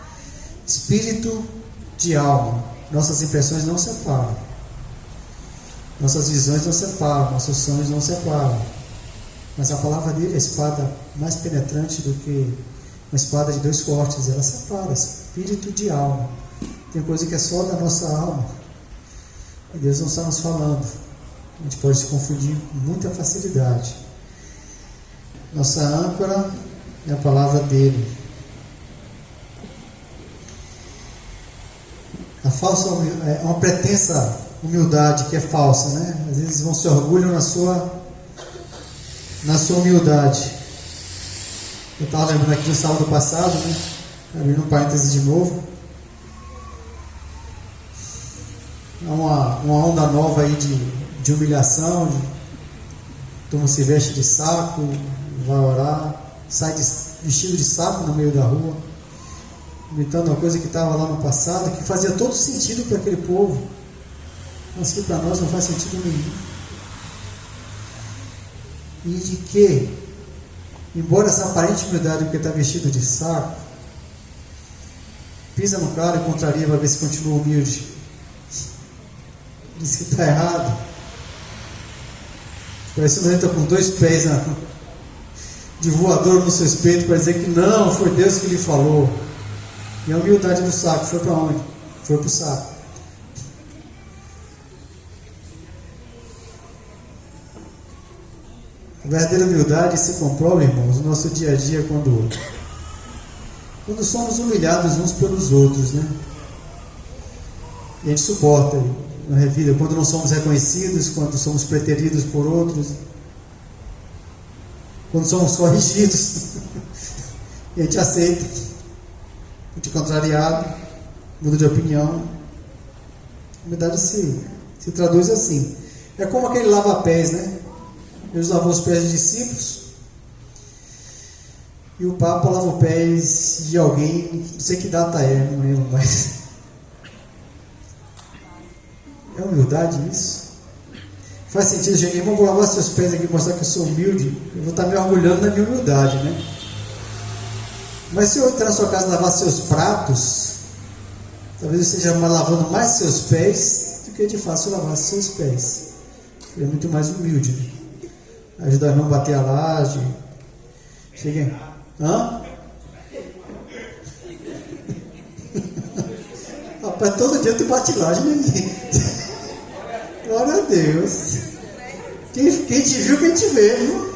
espírito de alma. Nossas impressões não separam, nossas visões não separam, nossos sonhos não separam, mas a palavra dele é a espada mais penetrante do que uma espada de dois cortes. Ela separa espírito de alma. Tem coisa que é só da nossa alma e Deus não está nos falando. A gente pode se confundir com muita facilidade. Nossa âncora é a palavra dele. A falsa é uma pretensa humildade que é falsa, né? Às vezes vão se orgulham na sua humildade. Eu estava lembrando aqui do sábado passado, né? Abrindo um parênteses de novo. Há uma onda nova aí de humilhação, todo mundo se veste de saco, vai orar, sai vestido de saco no meio da rua, imitando uma coisa que estava lá no passado, que fazia todo sentido para aquele povo, mas que para nós não faz sentido nenhum. E de que, embora essa aparente humildade, porque está vestido de saco, pisa no cara e contraria para ver se continua humilde. Diz que está errado. Parece que entra com dois pés de voador no seu peito para dizer que não, foi Deus que lhe falou. E a humildade do saco foi para onde? Foi para o saco. A verdadeira humildade se comprova, irmãos, no nosso dia a dia, quando somos humilhados uns pelos outros, né? E a gente suporta na vida, quando não somos reconhecidos, quando somos preteridos por outros, quando somos corrigidos, e a gente aceita, a gente é contrariado, muda de opinião. A humildade se traduz assim. É como aquele lava-pés, né? Jesus lavou os pés dos discípulos, e o Papa lava os pés de alguém, não sei que data é, não lembro mais. É humildade isso? Faz sentido, gente? Irmão, vou lavar seus pés aqui, mostrar que eu sou humilde. Eu vou estar me orgulhando da minha humildade, né? Mas se eu entrar na sua casa e lavar seus pratos, talvez eu esteja lavando mais seus pés do que de fato lavar seus pés. É muito mais humilde, né? Ajudar a não bater a laje. Cheguei. Hã? Rapaz, todo dia tu bate laje, né? Glória a Deus. Quem te viu, quem te vê, viu?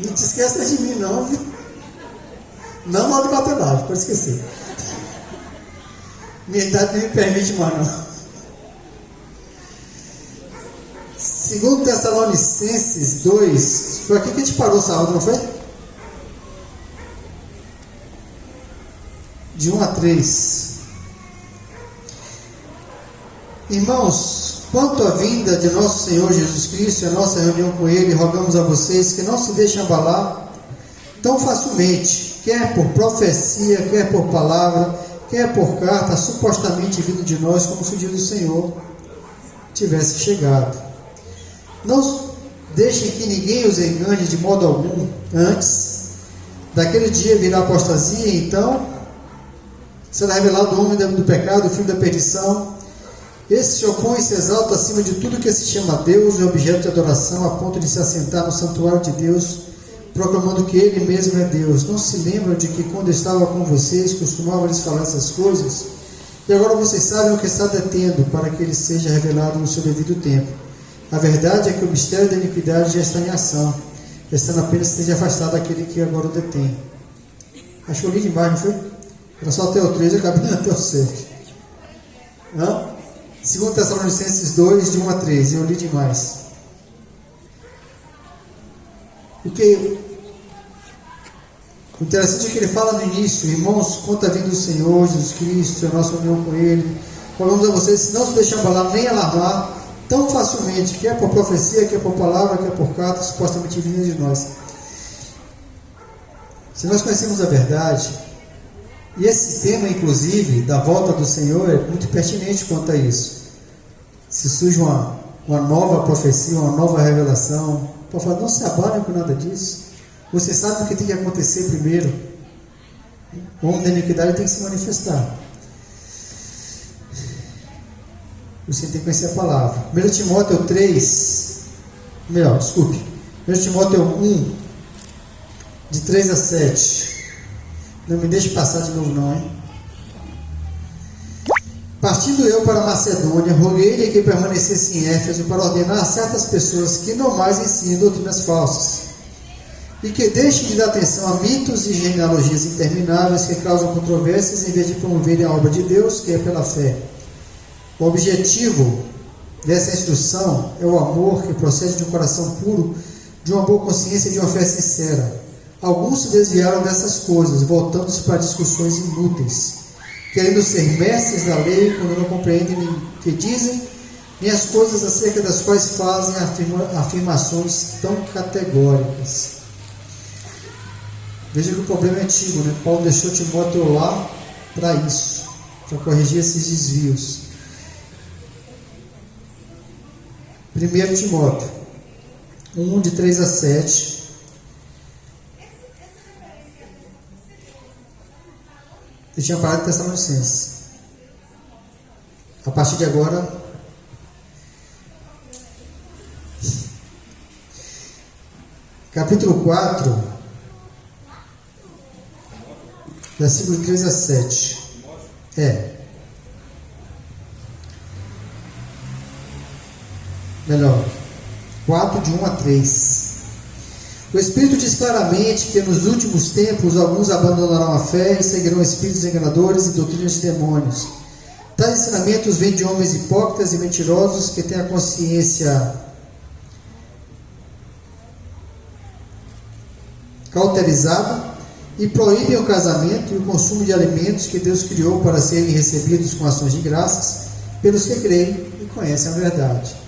Não te esqueça de mim, não, viu? Não mal de bater laje, pode esquecer. Minha idade não me permite mais, não. 2 Tessalonicenses 2, foi aqui que a gente parou sábado, não foi? De 1 a 3. Irmãos, quanto à vinda de nosso Senhor Jesus Cristo e a nossa reunião com Ele, rogamos a vocês que não se deixem abalar tão facilmente, quer por profecia, quer por palavra, quer por carta, supostamente vindo de nós, como se o dia do Senhor tivesse chegado. Não deixem que ninguém os engane de modo algum. Antes daquele dia virá apostasia, e então será revelado o homem do pecado, o filho da perdição. Esse se opõe e se exalta acima de tudo que se chama Deus e objeto de adoração, a ponto de se assentar no santuário de Deus, proclamando que Ele mesmo é Deus. Não se lembram de que quando estava com vocês, costumava lhes falar essas coisas? E agora vocês sabem o que está detendo, para que Ele seja revelado no seu devido tempo. A verdade é que o mistério da iniquidade já está em ação, restando apenas que esteja afastado daquele que agora o detém. Acho que eu li demais, não foi? Era só até o 3 e acabei até o 7. 2 Tessalonicenses 2, de 1 a 3. Eu li demais. Porque o interessante é que ele fala no início: irmãos, quanto à vinda do Senhor Jesus Cristo, a nossa união com Ele, falamos a vocês, não se deixem abalar nem alarmar tão facilmente, quer por profecia, quer por palavra, quer por carta, supostamente vinda de nós. Se nós conhecemos a verdade, e esse tema, inclusive, da volta do Senhor, é muito pertinente quanto a isso. Se surge uma nova profecia, uma nova revelação, Paulo fala, não se abalem com nada disso. Você sabe o que tem que acontecer primeiro. O homem da iniquidade tem que se manifestar. Você tem que conhecer a palavra. 1 Timóteo 1 Timóteo 1, de 3 a 7. Não me deixe passar de novo não, hein? Partindo eu para Macedônia, roguei-lhe que permanecesse em Éfeso para ordenar a certas pessoas que não mais ensinem doutrinas falsas, e que deixem de dar atenção a mitos e genealogias intermináveis que causam controvérsias, em vez de promoverem a obra de Deus, que é pela fé. O objetivo dessa instrução é o amor que procede de um coração puro, de uma boa consciência e de uma fé sincera. Alguns se desviaram dessas coisas, voltando-se para discussões inúteis, querendo ser mestres da lei, quando não compreendem o que dizem, nem as coisas acerca das quais fazem afirmações tão categóricas. Veja que o problema é antigo, né? Paulo deixou Timóteo lá para isso, para corrigir esses desvios. 1 Timóteo 1, de 3 a 7. Eu tinha parado de Tessalonicenses. A partir de agora, capítulo 4, versículo 3 a 7. Melhor, 4, de 1 a 3. O Espírito diz claramente que nos últimos tempos alguns abandonarão a fé e seguirão espíritos enganadores e doutrinas de demônios. Tais ensinamentos vêm de homens hipócritas e mentirosos que têm a consciência cauterizada e proíbem o casamento e o consumo de alimentos que Deus criou para serem recebidos com ações de graças pelos que creem e conhecem a verdade.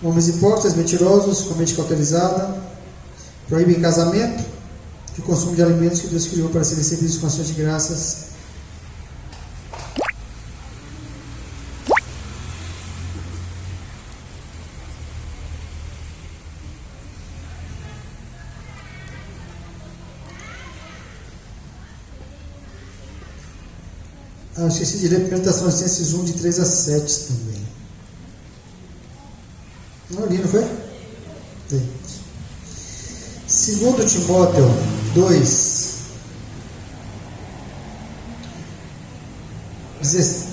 Homens hipócritas, mentirosos, com mente cauterizada, proíbem casamento e o consumo de alimentos que Deus criou para serem recebidos com ações de graças. eu esqueci de ler 1 Tessalonicenses 1, de 3 a 7 também. Não li, não foi? Sim. 2 Timóteo 2, 16.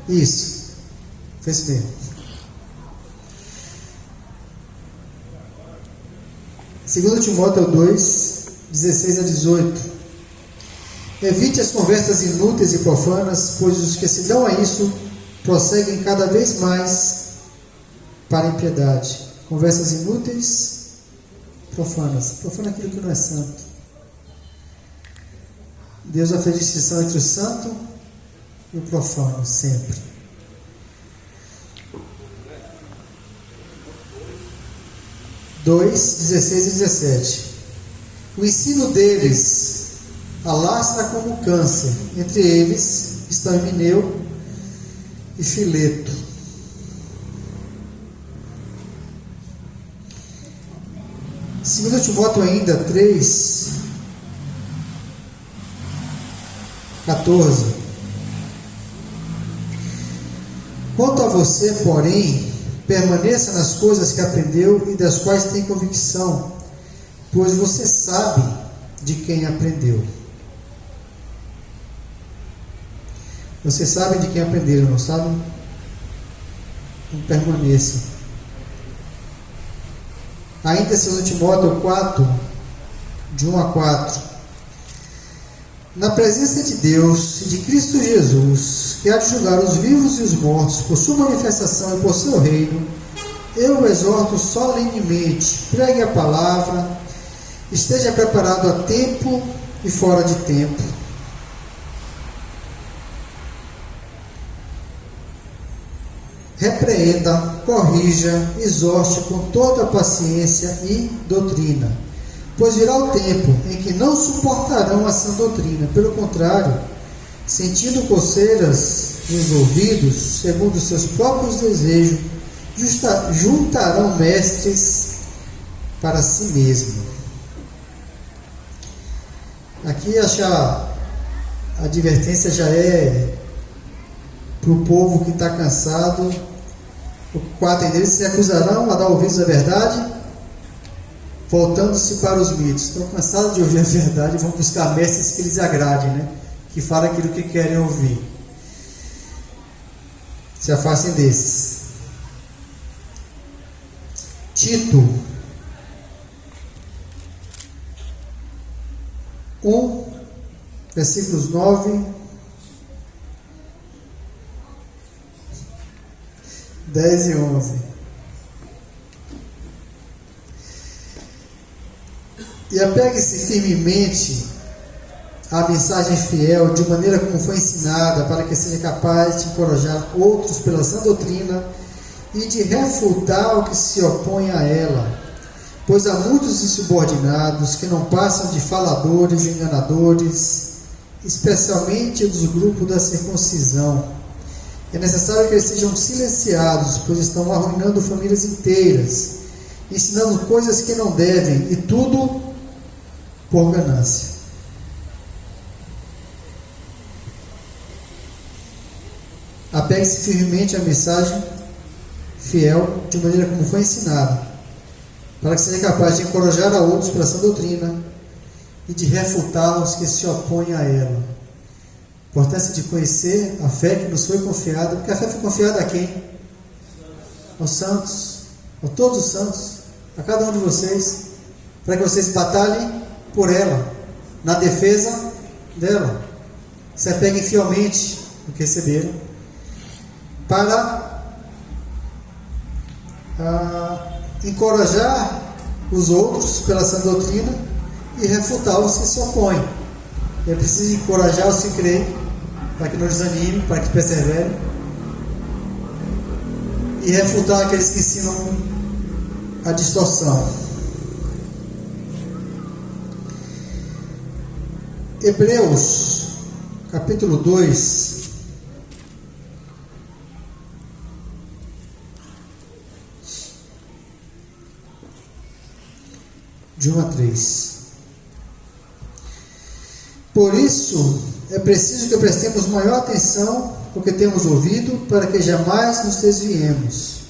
Isso. Fez bem. 2 Timóteo 2, 16 a 18. Evite as conversas inúteis e profanas, pois os que se dão a isso prosseguem cada vez mais para a impiedade. Conversas inúteis, profanas. Profana é aquilo que não é santo. Deus já fez distinção entre o santo e o profano, sempre. Dois, 16 e 17. O ensino deles alastra como câncer. Entre eles estão Himeneu e Fileto. Segundo Timóteo ainda 3, 14. Quanto a você, porém, permaneça nas coisas que aprendeu e das quais tem convicção, pois você sabe de quem aprendeu. Você sabe de quem aprenderam, não sabe? Não permaneça. Ainda 2 Timóteo 4, de 1 a 4. Na presença de Deus e de Cristo Jesus, que há de julgar os vivos e os mortos por sua manifestação e por seu reino, eu o exorto solenemente: pregue a palavra, esteja preparado a tempo e fora de tempo. Repreenda, corrija, exorte com toda a paciência e doutrina. Pois virá o tempo em que não suportarão a sã doutrina. Pelo contrário, sentindo coceiras nos ouvidos, segundo seus próprios desejos, juntarão mestres para si mesmo. Aqui a advertência já é para o povo que está cansado. O 4 deles se acusarão a dar ouvidos à verdade, voltando-se para os mitos. Estão cansados de ouvir a verdade e vão buscar mestres que lhes agradem, né? Que falem aquilo que querem ouvir. Se afastem desses. Tito 1, versículos 9, 10 e 11. E apegue-se firmemente à mensagem fiel, de maneira como foi ensinada, para que seja capaz de encorajar outros pela sã doutrina e de refutar o que se opõe a ela. Pois há muitos insubordinados que não passam de faladores e enganadores, especialmente dos grupos da circuncisão. É necessário que eles sejam silenciados, pois estão arruinando famílias inteiras, ensinando coisas que não devem, e tudo por ganância. Apegue-se firmemente à mensagem fiel, de maneira como foi ensinada, para que seja capaz de encorajar a outros pela sã doutrina e de refutar os que se opõem a ela. A importância de conhecer a fé que nos foi confiada, porque a fé foi confiada a quem? Aos santos, a todos os santos, a cada um de vocês, para que vocês batalhem por ela, na defesa dela. Se apeguem fielmente no que receberam, para encorajar os outros pela sã doutrina e refutar os que se opõem. É preciso encorajar os que creem, para que não desanimem, para que perseverem, e refutar aqueles que ensinam a distorção. Hebreus, capítulo 2, de 1 a 3. Por isso é preciso que prestemos maior atenção ao que temos ouvido, para que jamais nos desviemos.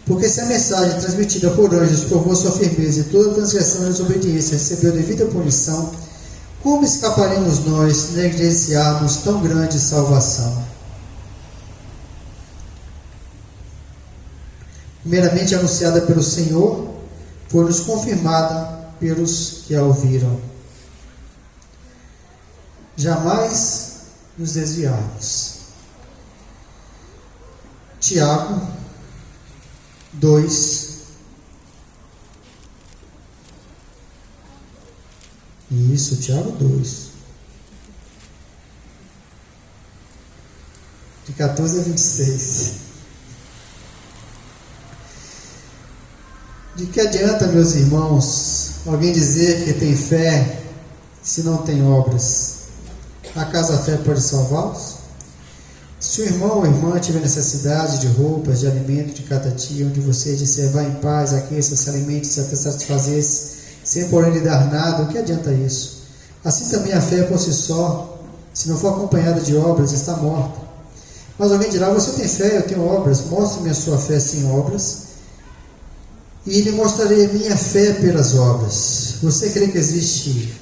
Porque se a mensagem transmitida por anjos provou sua firmeza e toda transgressão e desobediência recebeu devida punição, como escaparemos nós negligenciarmos tão grande salvação? Primeiramente anunciada pelo Senhor, foi-nos confirmada pelos que a ouviram. Jamais nos desviarmos. Tiago 2. Isso, Tiago 2. De 14 a 26. De que adianta, meus irmãos, alguém dizer que tem fé se não tem obras? Acaso a fé pode salvá-los? Se o irmão ou irmã tiver necessidade de roupas, de alimento de cada dia, onde você disser, vá em paz, aqueça, se alimente-se até satisfazer-se, sem porém lhe dar nada, o que adianta isso? Assim também a fé por si só, se não for acompanhada de obras, está morta. Mas alguém dirá, você tem fé, eu tenho obras, mostre-me a sua fé sem obras, e lhe mostrarei a minha fé pelas obras. Você crê que existe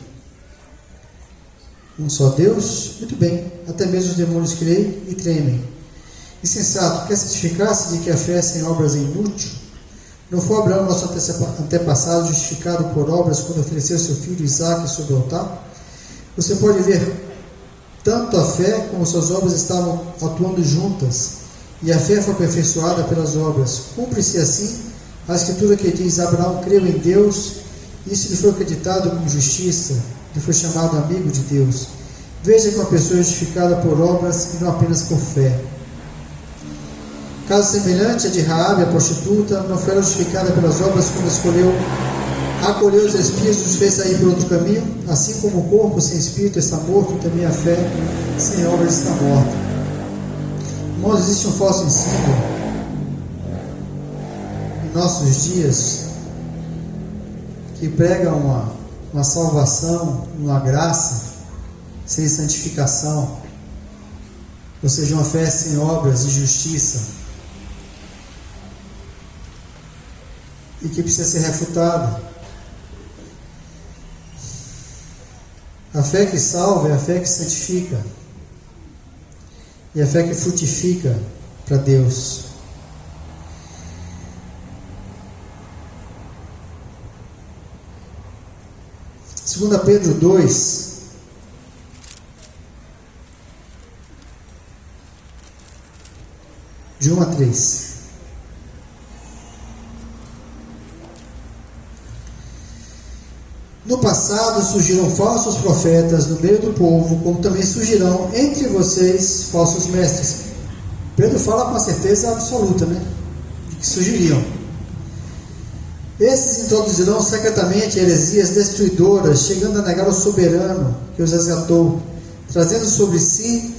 um só Deus? Muito bem, até mesmo os demônios creem e tremem. Insensato, quer certificar-se de que a fé sem obras é inútil? Não foi Abraão, nosso antepassado, justificado por obras quando ofereceu seu filho Isaque sobre o altar? Você pode ver, tanto a fé como suas obras estavam atuando juntas, e a fé foi aperfeiçoada pelas obras. Cumpre-se assim a escritura que diz, Abraão creu em Deus, e isso lhe foi acreditado como justiça, e foi chamado amigo de Deus. Veja que uma pessoa é justificada por obras e não apenas por fé. Caso semelhante a de Raabe, a prostituta, não foi justificada pelas obras quando acolheu os espias e os fez sair por outro caminho. Assim como o corpo sem espírito está morto, também a fé sem obras está morta. Irmãos, existe um falso ensino em nossos dias que prega uma salvação, uma graça sem santificação, ou seja, uma fé sem obras de justiça, e que precisa ser refutada. A fé que salva é a fé que santifica, e a fé que frutifica para Deus. Segunda Pedro 2, de 1 a 3. No passado surgiram falsos profetas no meio do povo, como também surgirão entre vocês falsos mestres. Pedro fala com a certeza absoluta, de que surgiriam. Esses introduzirão secretamente heresias destruidoras, chegando a negar o soberano que os resgatou, trazendo sobre si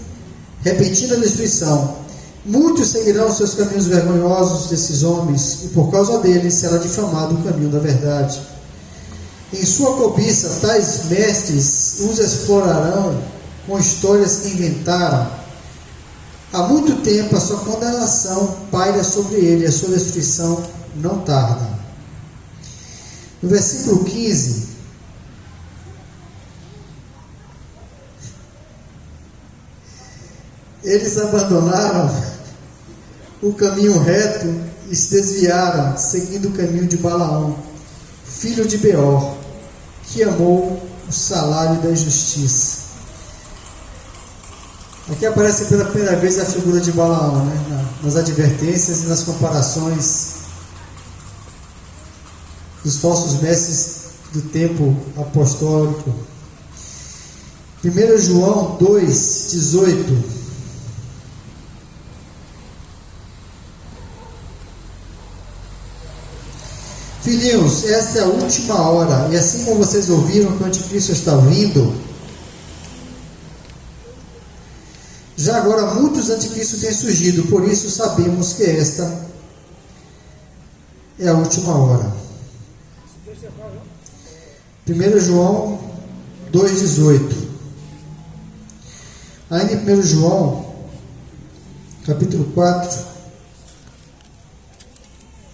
repentina destruição. Muitos seguirão seus caminhos vergonhosos desses homens, e por causa deles será difamado o caminho da verdade. Em sua cobiça, tais mestres os explorarão com histórias que inventaram. Há muito tempo a sua condenação paira sobre ele, a sua destruição não tarda. No versículo 15, eles abandonaram o caminho reto e se desviaram, seguindo o caminho de Balaão, filho de Beor, que amou o salário da injustiça. Aqui aparece pela primeira vez a figura de Balaão, nas advertências e nas comparações dos falsos mestres do tempo apostólico. 1 João 2, 18. Filhinhos, esta é a última hora, e assim como vocês ouviram que o anticristo está vindo, já agora muitos anticristos têm surgido, por isso sabemos que esta é a última hora. 1 João 2,18. Ainda em 1 João, capítulo 4,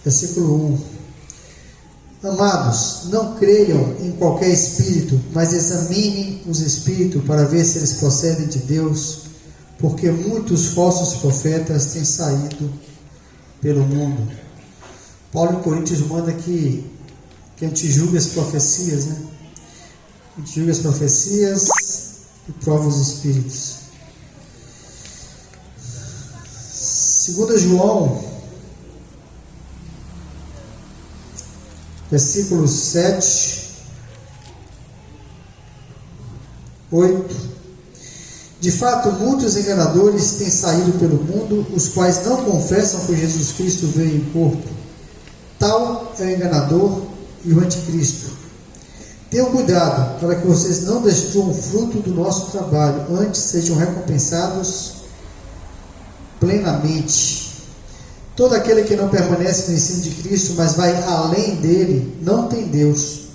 versículo 1. Amados, não creiam em qualquer espírito, mas examinem os espíritos para ver se eles procedem de Deus, porque muitos falsos profetas têm saído pelo mundo. Paulo em Coríntios manda que a gente julgue as profecias, né? A gente julga as profecias e prova os espíritos. 2 João, versículos 7, 8. De fato, muitos enganadores têm saído pelo mundo, os quais não confessam que Jesus Cristo veio em corpo. Tal é o enganador e o anticristo. Tenham cuidado para que vocês não destruam o fruto do nosso trabalho, antes sejam recompensados plenamente. Todo aquele que não permanece no ensino de Cristo, mas vai além dele, não tem Deus.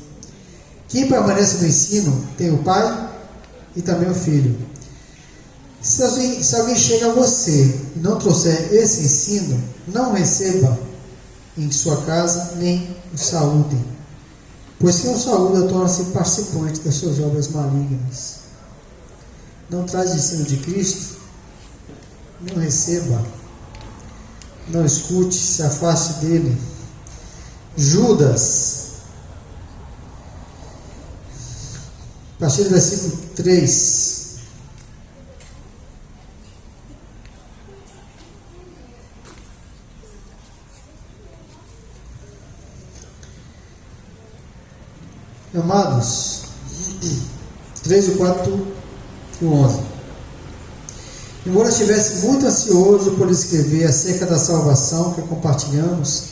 Quem permanece no ensino tem o Pai e também o Filho. Se alguém chega a você e não trouxer esse ensino, não receba em sua casa, nem o saúde. Pois quem o saúda torna-se participante das suas obras malignas. Não traz o ensino de Cristo, não receba, não escute, se afaste dele. Judas, a partir do versículo 3. Amados, 3, 4 e 11. Embora estivesse muito ansioso por escrever acerca da salvação que compartilhamos,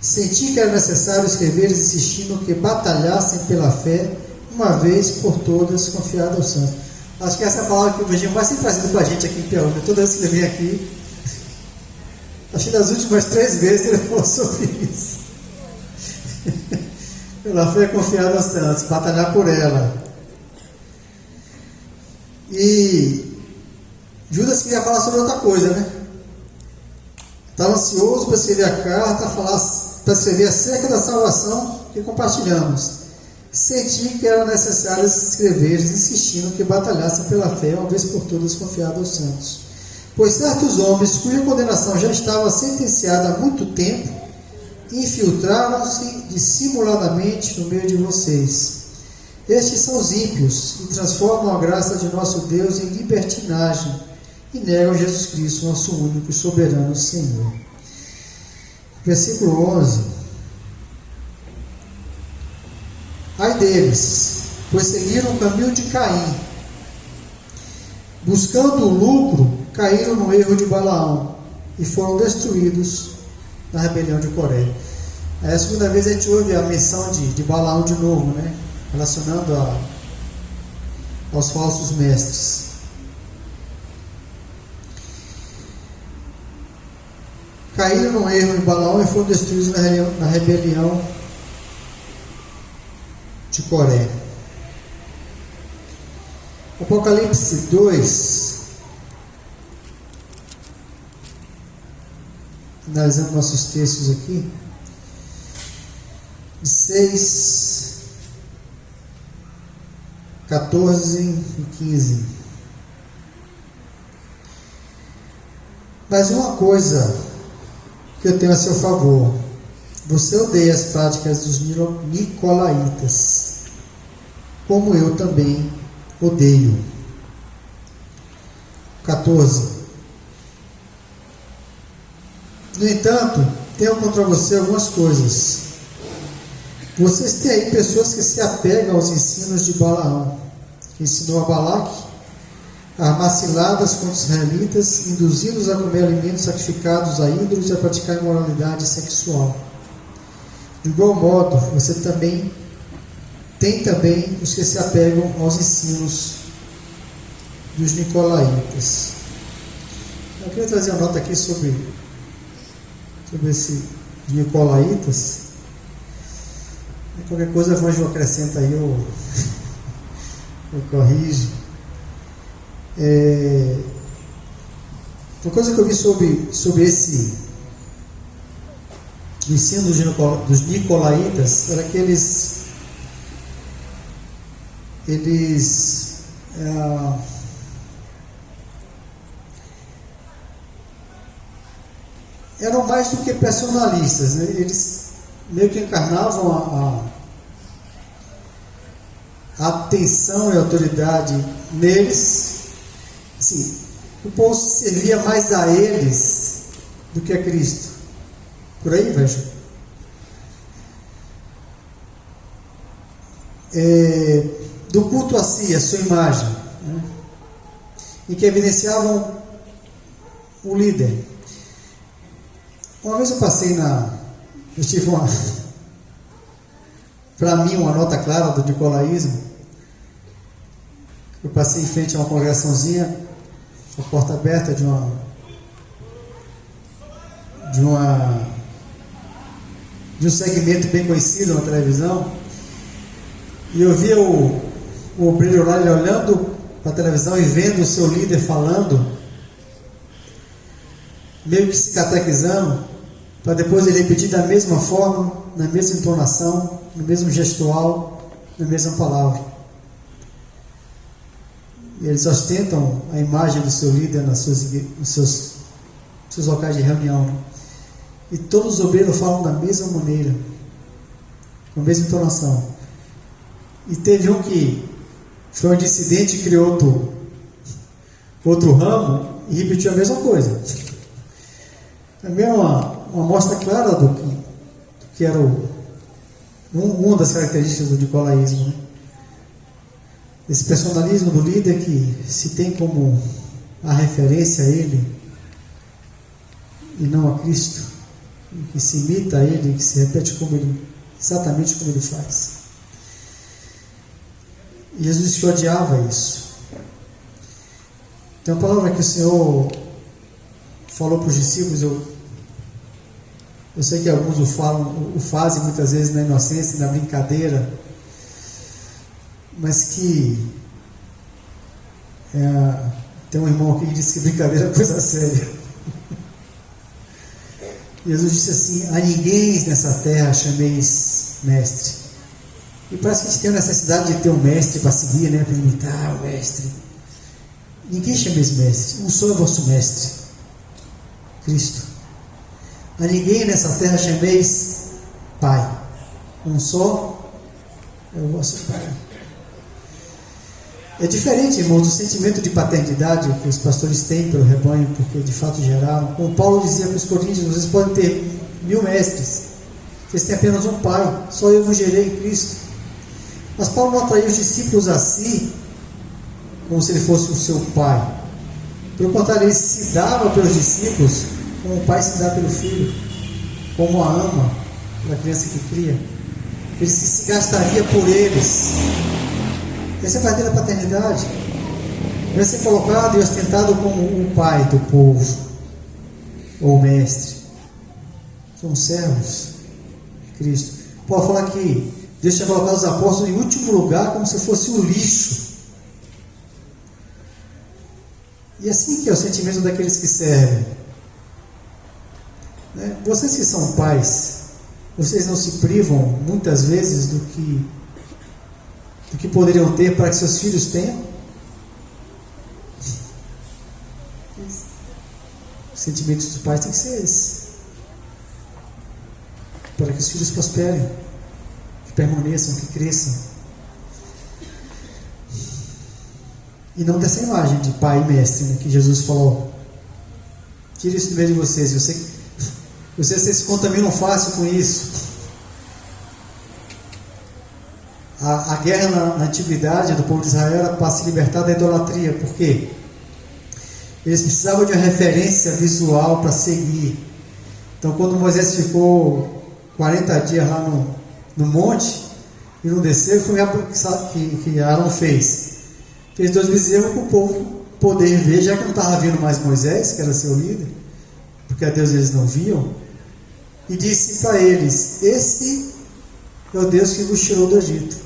senti que era necessário escrever insistindo que batalhassem pela fé, uma vez por todas, confiado aos santos. Acho que essa é a palavra que o Virgínio mais tem trazido para a gente aqui em Piauí. Toda vez que ele vem aqui, acho que das últimas 3 vezes ele falou sobre isso. Pela fé confiada aos santos, batalhar por ela. E Judas queria falar sobre outra coisa, né? Estava ansioso para escrever a carta, para escrever acerca da salvação que compartilhamos. Senti que era necessário escrever, insistindo que batalhassem pela fé, uma vez por todas confiado aos santos. Pois certos homens, cuja condenação já estava sentenciada há muito tempo, infiltraram-se dissimuladamente no meio de vocês. Estes são os ímpios e transformam a graça de nosso Deus em libertinagem e negam Jesus Cristo, nosso único e soberano Senhor. Versículo 11. Ai deles, pois seguiram o caminho de Caim. Buscando o lucro, caíram no erro de Balaão e foram destruídos na rebelião de Coré. É a segunda vez a gente ouve a menção de Balaão de novo, né? Relacionando aos falsos mestres. Caíram no erro de Balaão e foram destruídos na rebelião de Coré. Apocalipse 2. Analisando nossos textos aqui. 6, 14 e 15. Mas uma coisa que eu tenho a seu favor: você odeia as práticas dos nicolaítas, como eu também odeio. 14. No entanto, tenho contra você algumas coisas. Vocês têm aí pessoas que se apegam aos ensinos de Balaão, que ensinou a Balaque a armar ciladas contra os israelitas, induzindo-os a comer alimentos sacrificados a ídolos e a praticar imoralidade sexual. De igual modo, você tem também os que se apegam aos ensinos dos nicolaítas. Eu queria trazer uma nota aqui sobre esses nicolaítas. Qualquer coisa, a Evangelho acrescenta aí, eu corrijo. Uma coisa que eu vi sobre esse ensino dos nicolaítas era que eles eram mais do que personalistas, né? Eles meio que encarnavam a atenção e a autoridade neles. Assim, o povo servia mais a eles do que a Cristo. Por aí, veja. Do culto a si, a sua imagem, né? E que evidenciavam o líder. Uma vez eu tive para mim, uma nota clara do nicolaísmo. Eu passei em frente a uma congregaçãozinha, a porta aberta de um segmento bem conhecido na televisão, e eu via o obreiro lá, ele olhando para a televisão e vendo o seu líder falando, meio que se catequizando, para depois ele repetir da mesma forma, na mesma entonação, no mesmo gestual, na mesma palavra. E eles ostentam a imagem do seu líder nos seus locais de reunião, né? E todos os obreiros falam da mesma maneira, com a mesma entonação. E teve um que foi um dissidente e criou outro ramo e repetiu a mesma coisa. Também é uma amostra clara do que era uma das características do nicolaísmo, né? Esse personalismo do líder que se tem como a referência a ele e não a Cristo, que se imita a ele, que se repete exatamente como ele faz. E Jesus disse que odiava isso. Tem uma palavra que o Senhor falou para os discípulos, eu sei que alguns o fazem muitas vezes na inocência, na brincadeira, mas que tem um irmão aqui que disse que brincadeira é coisa séria. Jesus disse assim: a ninguém nessa terra chameis mestre. E parece que a gente tem a necessidade de ter um mestre para seguir, né? Para imitar o mestre. Ninguém chameis mestre, um só é vosso mestre, Cristo. A ninguém nessa terra chameis Pai, um só é o vosso Pai. É diferente, irmãos, do sentimento de paternidade que os pastores têm pelo rebanho, porque de fato geraram. Como Paulo dizia para os coríntios: vocês podem ter 1000 mestres, vocês têm apenas um Pai, só eu vos gerei em Cristo. Mas Paulo não atraiu os discípulos a si como se ele fosse o seu pai. Pelo contrário, ele se dava pelos discípulos como o pai se dá pelo filho, como a ama pela criança que cria. Ele se gastaria por eles. Essa é a verdadeira paternidade. Vai ser colocado e ostentado como o pai do povo, ou o mestre. Somos servos de Cristo. Paulo fala que Deus tinha colocado os apóstolos em último lugar, como se fosse o lixo. E assim que é o sentimento daqueles que servem, né? Vocês que são pais, vocês não se privam muitas vezes do que poderiam ter para que seus filhos tenham? Os sentimentos dos pais têm que ser esses, para que os filhos prosperem, que permaneçam, que cresçam, e não dessa imagem de pai e mestre, né, que Jesus falou: tire isso do meio de vocês. Vocês se contaminam fácil com isso. A guerra na antiguidade do povo de Israel era para se libertar da idolatria, porque eles precisavam de uma referência visual para seguir. Então, quando Moisés ficou 40 dias lá no monte e não desceu, foi que Arão fez 2 bezerros para o povo poder ver, já que não estava vindo mais Moisés, que era seu líder, porque a Deus eles não viam, e disse para eles: esse é o Deus que vos tirou do Egito.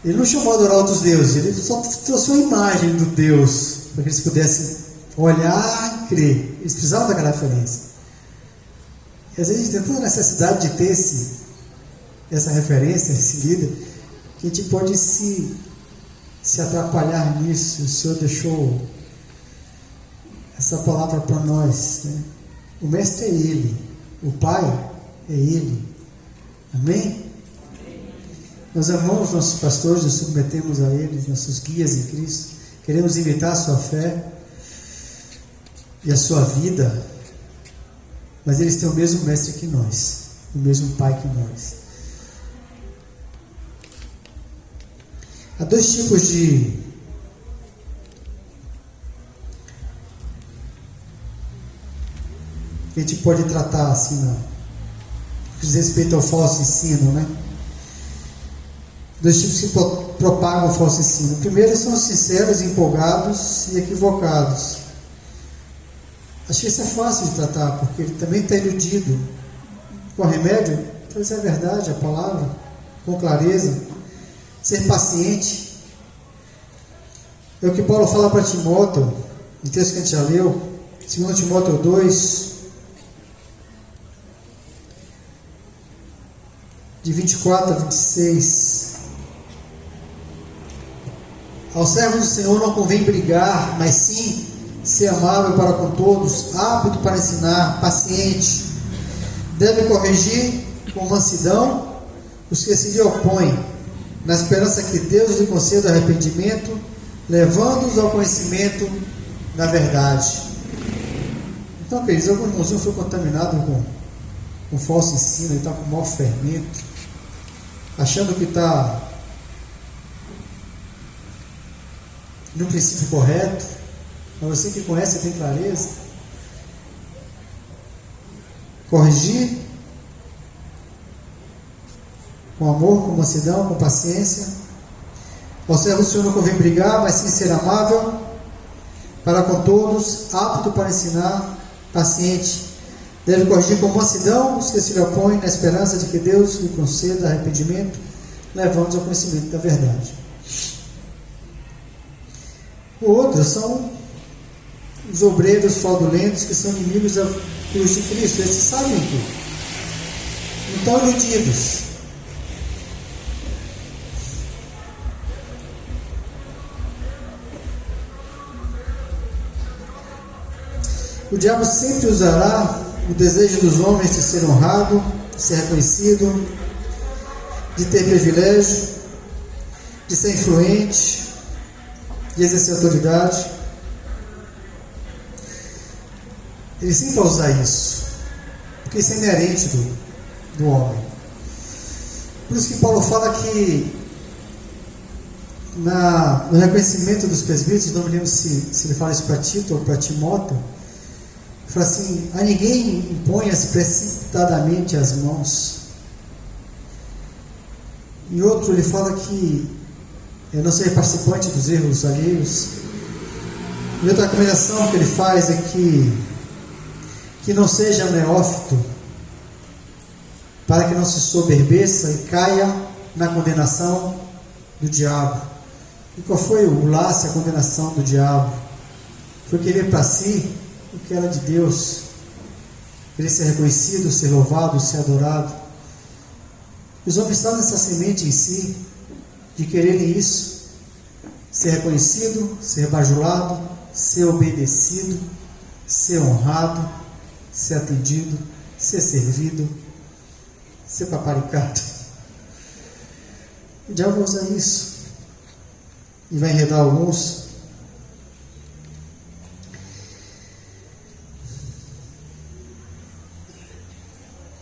Ele não chamou a adorar outros deuses, ele só trouxe uma imagem do Deus, para que eles pudessem olhar e crer. Eles precisavam daquela referência. E às vezes a gente tem tanta necessidade de ter essa referência, esse líder, que a gente pode se atrapalhar nisso. O Senhor deixou essa palavra para nós, né? O mestre é Ele, o Pai é Ele. Amém? Nós amamos nossos pastores, nos submetemos a eles, nossos guias em Cristo. Queremos imitar a sua fé e a sua vida, mas eles têm o mesmo mestre que nós, o mesmo Pai que nós. Há dois tipos que a gente pode tratar assim, no que diz respeito ao falso ensino, né? Dois tipos que propagam o falso ensino. O primeiro são os sinceros, empolgados e equivocados. Acho que isso é fácil de tratar, porque ele também está iludido. Com remédio, trazer a verdade, a palavra, com clareza, ser paciente. É o que Paulo fala para Timóteo, em texto que a gente já leu, 2 Timóteo 2, de 24 a 26. Aos servos do Senhor não convém brigar, mas sim ser amável para com todos, apto para ensinar, paciente. Deve corrigir com mansidão os que se lhe opõem, na esperança que Deus lhe conceda arrependimento, levando-os ao conhecimento da verdade. Então, queridos, algum irmãozinho foi contaminado com falso ensino, ele está com mau fermento, achando que está no princípio correto, mas você que conhece tem clareza. Corrigir com amor, com mansidão, com paciência. Ao servo do Senhor não convém brigar, mas sim ser amável para com todos, apto para ensinar, paciente. Deve corrigir com mansidão os que se lhe opõem, na esperança de que Deus lhe conceda arrependimento, levando-os ao conhecimento da verdade. O outro são os obreiros fraudulentos, que são inimigos da cruz de Cristo. Esses sabem tudo, não estão iludidos. O diabo sempre usará o desejo dos homens de ser honrado, de ser reconhecido, de ter privilégio, de ser influente, de exercer autoridade. Ele sempre vai usar isso, porque isso é inerente do homem. Por isso que Paulo fala que no reconhecimento dos presbíteros, não me lembro se ele fala isso para Tito ou para Timóteo, ele fala assim: a ninguém imponha-se precipitadamente as mãos. E outro, ele fala que eu não ser participante dos erros alheios. E outra recomendação que ele faz é que não seja neófito, para que não se soberbeça e caia na condenação do diabo. E qual foi o laço, a condenação do diabo? Foi querer para si o que era de Deus, querer ser reconhecido, ser louvado, ser adorado. Os homens estão nessa semente em si, de quererem isso, ser reconhecido, ser bajulado, ser obedecido, ser honrado, ser atendido, ser servido, ser paparicado. O diabo vai usar isso e vai enredar alguns.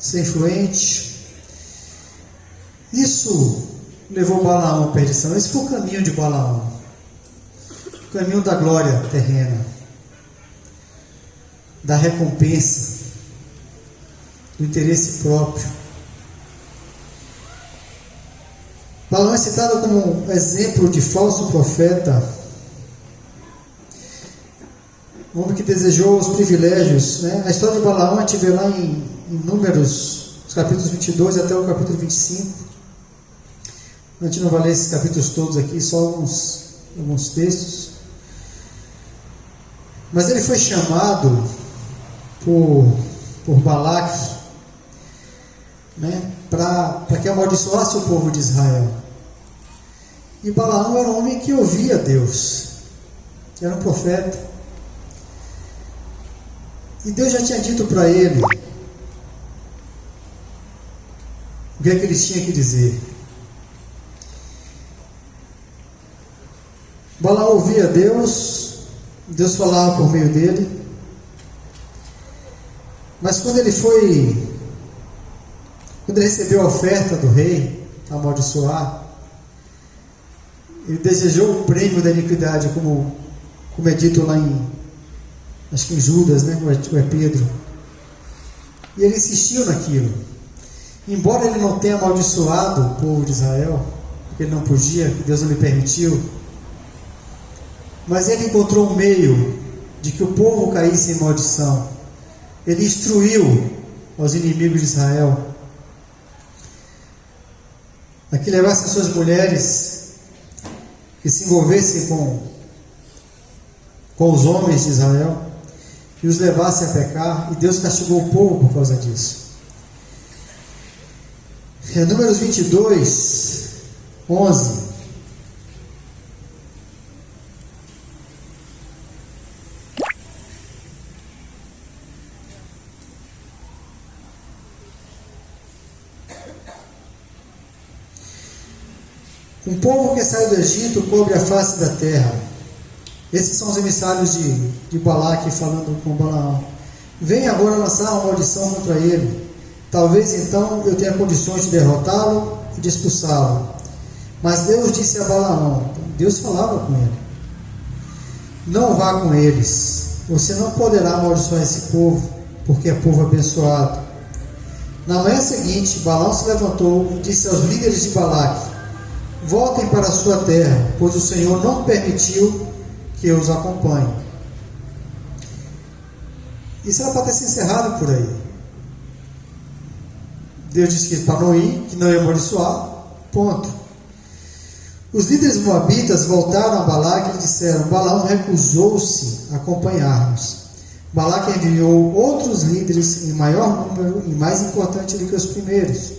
Ser influente. Isso levou Balaão à perdição. Esse foi o caminho de Balaão, o caminho da glória terrena, da recompensa, do interesse próprio. Balaão é citado como um exemplo de falso profeta, um homem que desejou os privilégios, né? A história de Balaão a gente vê lá em Números, os capítulos 22 até o capítulo 25. A gente não vai ler esses capítulos todos aqui, só alguns textos. Mas ele foi chamado por Balaque, né, para que amaldiçoasse o povo de Israel. E Balaão era um homem que ouvia Deus, era um profeta. E Deus já tinha dito para ele o que é que ele tinha que dizer. Balaão ouvia Deus, Deus falava por meio dele. Mas quando ele recebeu a oferta do rei, amaldiçoar, ele desejou o prêmio da iniquidade, como é dito lá acho que em Judas, né? Ou é Pedro. E ele insistiu naquilo. Embora ele não tenha amaldiçoado o povo de Israel, porque ele não podia, Deus não lhe permitiu, mas ele encontrou um meio de que o povo caísse em maldição. Ele instruiu aos inimigos de Israel a que levassem as suas mulheres, que se envolvessem com os homens de Israel e os levassem a pecar, e Deus castigou o povo por causa disso. Números 22, 11. Um povo que sai do Egito cobre a face da terra. Esses são os emissários de Balaque falando com Balaão. Venha agora lançar uma maldição contra ele. Talvez então eu tenha condições de derrotá-lo e de expulsá-lo. Mas Deus disse a Balaão, Deus falava com ele: não vá com eles. Você não poderá amaldiçoar esse povo, porque é povo abençoado. Na manhã seguinte, Balaão se levantou e disse aos líderes de Balaque: voltem para a sua terra, pois o Senhor não permitiu que eu os acompanhe. Isso era para ter se encerrado por aí. Deus disse que para não ir, que não ia amaldiçoar, ponto. Os líderes moabitas voltaram a Balaque e disseram: Balaão recusou-se a acompanhar-nos. Balaque enviou outros líderes em maior número e mais importante do que os primeiros.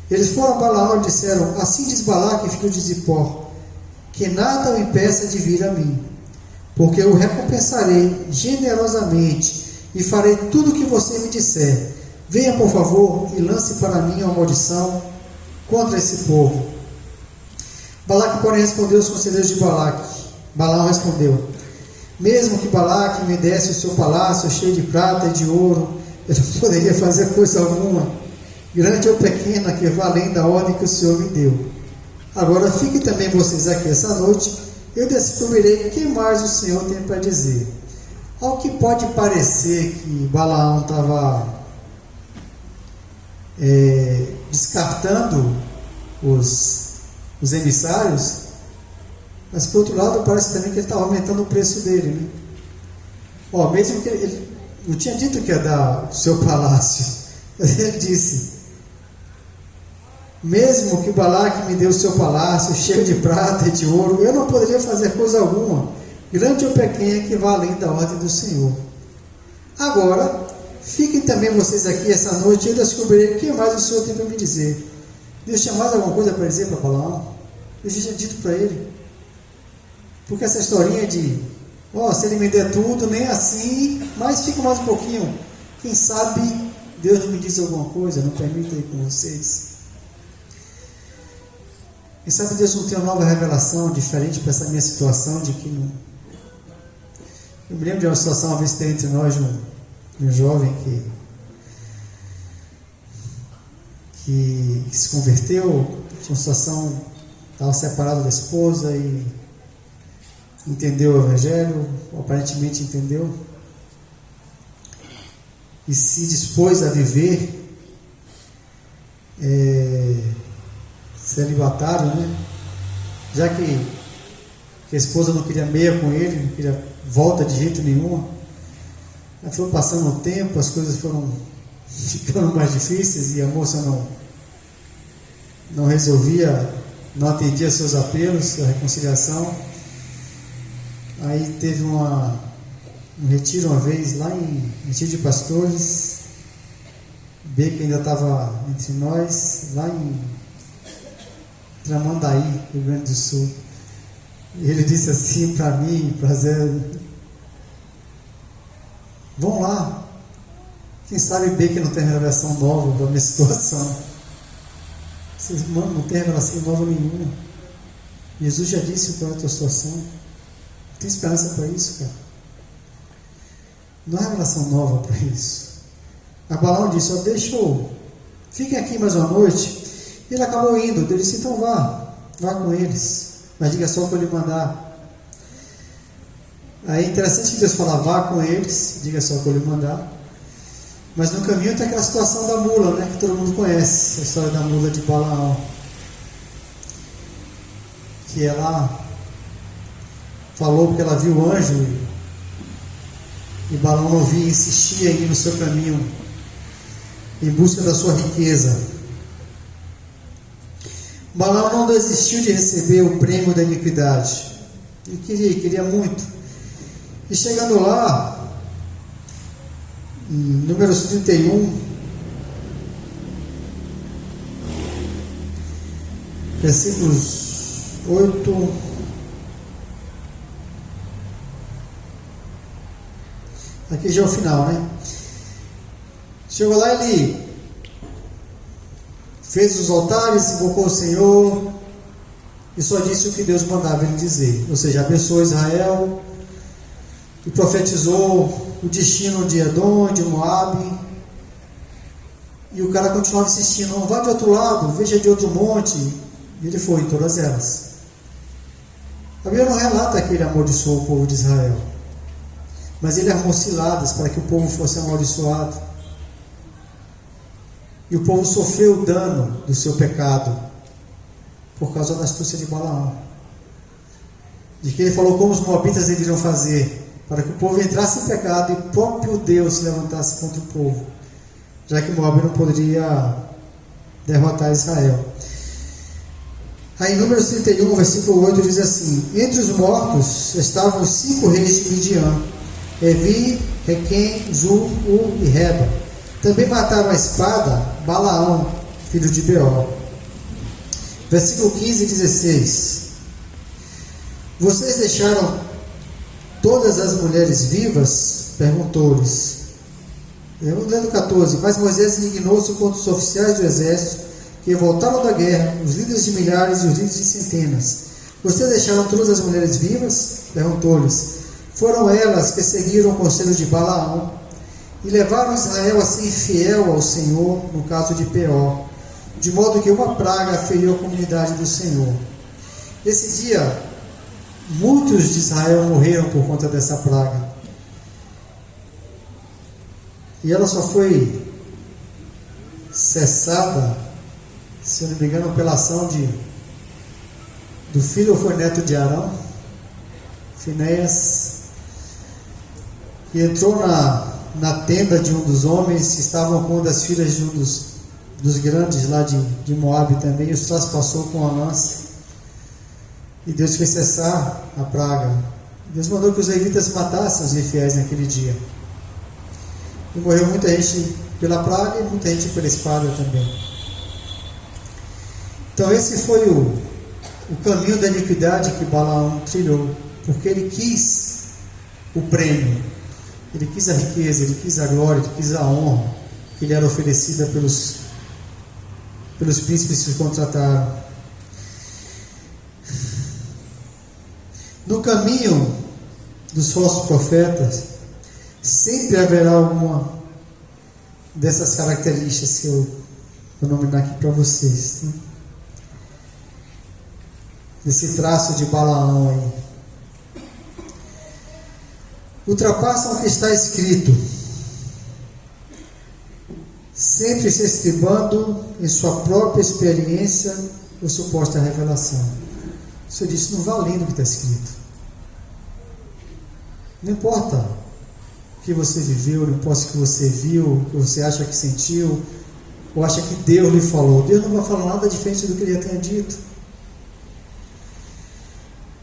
Eles foram a Balaão e disseram: assim diz Balaque, filho de Zippor, que nada o impeça de vir a mim, porque eu o recompensarei generosamente e farei tudo o que você me disser. Venha, por favor, e lance para mim uma maldição contra esse povo. Balaque, porém, respondeu aos conselheiros de Balaque. Balaão respondeu: mesmo que Balaque me desse o seu palácio cheio de prata e de ouro, eu não poderia fazer coisa alguma, grande ou pequena, que vá além da ordem que o Senhor me deu. Agora fiquem também vocês aqui essa noite, eu descobrirei o que mais o Senhor tem para dizer. Ao que pode parecer que Balaão estava descartando os emissários, mas por outro lado parece também que ele estava aumentando o preço dele, né? Mesmo que ele não tinha dito que ia dar o seu palácio, ele disse: mesmo que Balaque me dê o seu palácio cheio de prata e de ouro, eu não poderia fazer coisa alguma, grande ou pequena, que vá além da ordem do Senhor. Agora fiquem também vocês aqui essa noite, e eu descobrirei o que mais o Senhor tem para me dizer. Deus tinha mais alguma coisa para dizer para Balaão? Deus tinha dito para ele. Porque essa historinha de se ele me der tudo, nem assim, mas fica mais um pouquinho, quem sabe Deus não me diz alguma coisa, não permita ir com vocês. Quem sabe Deus não tem uma nova revelação diferente para essa minha situação de que não. Eu me lembro de uma situação uma vez entre nós, um jovem que se converteu, tinha uma situação, estava separado da esposa e entendeu o Evangelho, aparentemente entendeu, e se dispôs a viver celibatário, né? Já que a esposa não queria meia com ele, não queria volta de jeito nenhum. Aí foi passando o tempo, as coisas foram ficando mais difíceis e a moça não resolvia não atendia seus apelos, a reconciliação. Aí teve um retiro uma vez lá em Retiro de Pastores, Beca ainda estava entre nós, lá em Tramandaí, Rio Grande do Sul. E ele disse assim para mim, para Zé: vão lá, quem sabe Beca não tem revelação nova para a minha situação. Vocês, mano, não tem revelação nova nenhuma. Jesus já disse qual é a tua situação. Não tem esperança para isso, cara. Não há revelação nova para isso. A Balaão disse: ó, deixa eu, fiquem aqui mais uma noite. E ele acabou indo. Ele disse: então vá com eles, mas diga só o que eu lhe mandar. Aí é interessante que Deus fala: vá com eles, diga só o que eu lhe mandar. Mas no caminho tem aquela situação da mula, né, que todo mundo conhece, a história da mula de Balaão, que ela falou porque ela viu o anjo e Balaão não via, insistia em ir no seu caminho em busca da sua riqueza. Balaão não desistiu de receber o prêmio da iniquidade. Ele queria muito. E chegando lá, em Números 31, versículos 8 aqui já é o final, né? Chegou lá, ele fez os altares, invocou o Senhor e só disse o que Deus mandava ele dizer, ou seja, abençoou Israel e profetizou o destino de Edom, de Moabe. E o cara continuava insistindo: não, vá de outro lado, veja de outro monte. E ele foi em todas elas. A Bíblia não relata que ele amaldiçoou o povo de Israel, mas ele armou ciladas para que o povo fosse amaldiçoado. E o povo sofreu o dano do seu pecado por causa da astúcia de Balaão, de que ele falou como os moabitas deveriam fazer para que o povo entrasse em pecado e o próprio Deus se levantasse contra o povo, já que Moabe não poderia derrotar Israel. Aí em Números 31, versículo 8 diz assim: entre os mortos estavam os 5 reis de Midian, Evi, Requem, Zur, Ur e Reba. Também mataram a espada Balaão, filho de Beor. Versículo 15 e 16: vocês deixaram todas as mulheres vivas? Perguntou-lhes. Eu lendo 14: mas Moisés indignou-se contra os oficiais do exército que voltaram da guerra, os líderes de milhares e os líderes de centenas. Vocês deixaram todas as mulheres vivas? Perguntou-lhes. Foram elas que seguiram o conselho de Balaão e levaram Israel a ser infiel ao Senhor no caso de Peor, de modo que uma praga feriu a comunidade do Senhor. Esse dia, muitos de Israel morreram por conta dessa praga. E ela só foi cessada, se eu não me engano, pela ação do filho, ou foi neto de Arão, Finéias, que entrou na tenda de um dos homens que estavam com uma das filhas de um dos grandes lá de Moabe também, e os traspassou com a lança. E Deus fez cessar a praga. Deus mandou que os levitas matassem os infiéis naquele dia. E morreu muita gente pela praga e muita gente pela espada também. Então esse foi o caminho da iniquidade que Balaão trilhou, porque ele quis o prêmio, ele quis a riqueza, ele quis a glória, ele quis a honra que lhe era oferecida pelos príncipes que o contrataram. No caminho dos falsos profetas sempre haverá alguma dessas características que eu vou nominar aqui para vocês, né? Esse traço de Balaão aí. Ultrapassam o que está escrito, sempre se estribando em sua própria experiência ou suposta revelação. O Senhor disse: não vá além do que está escrito. Não importa o que você viveu, não importa o que você viu, o que você acha que sentiu, ou acha que Deus lhe falou. Deus não vai falar nada diferente do que ele já tenha dito.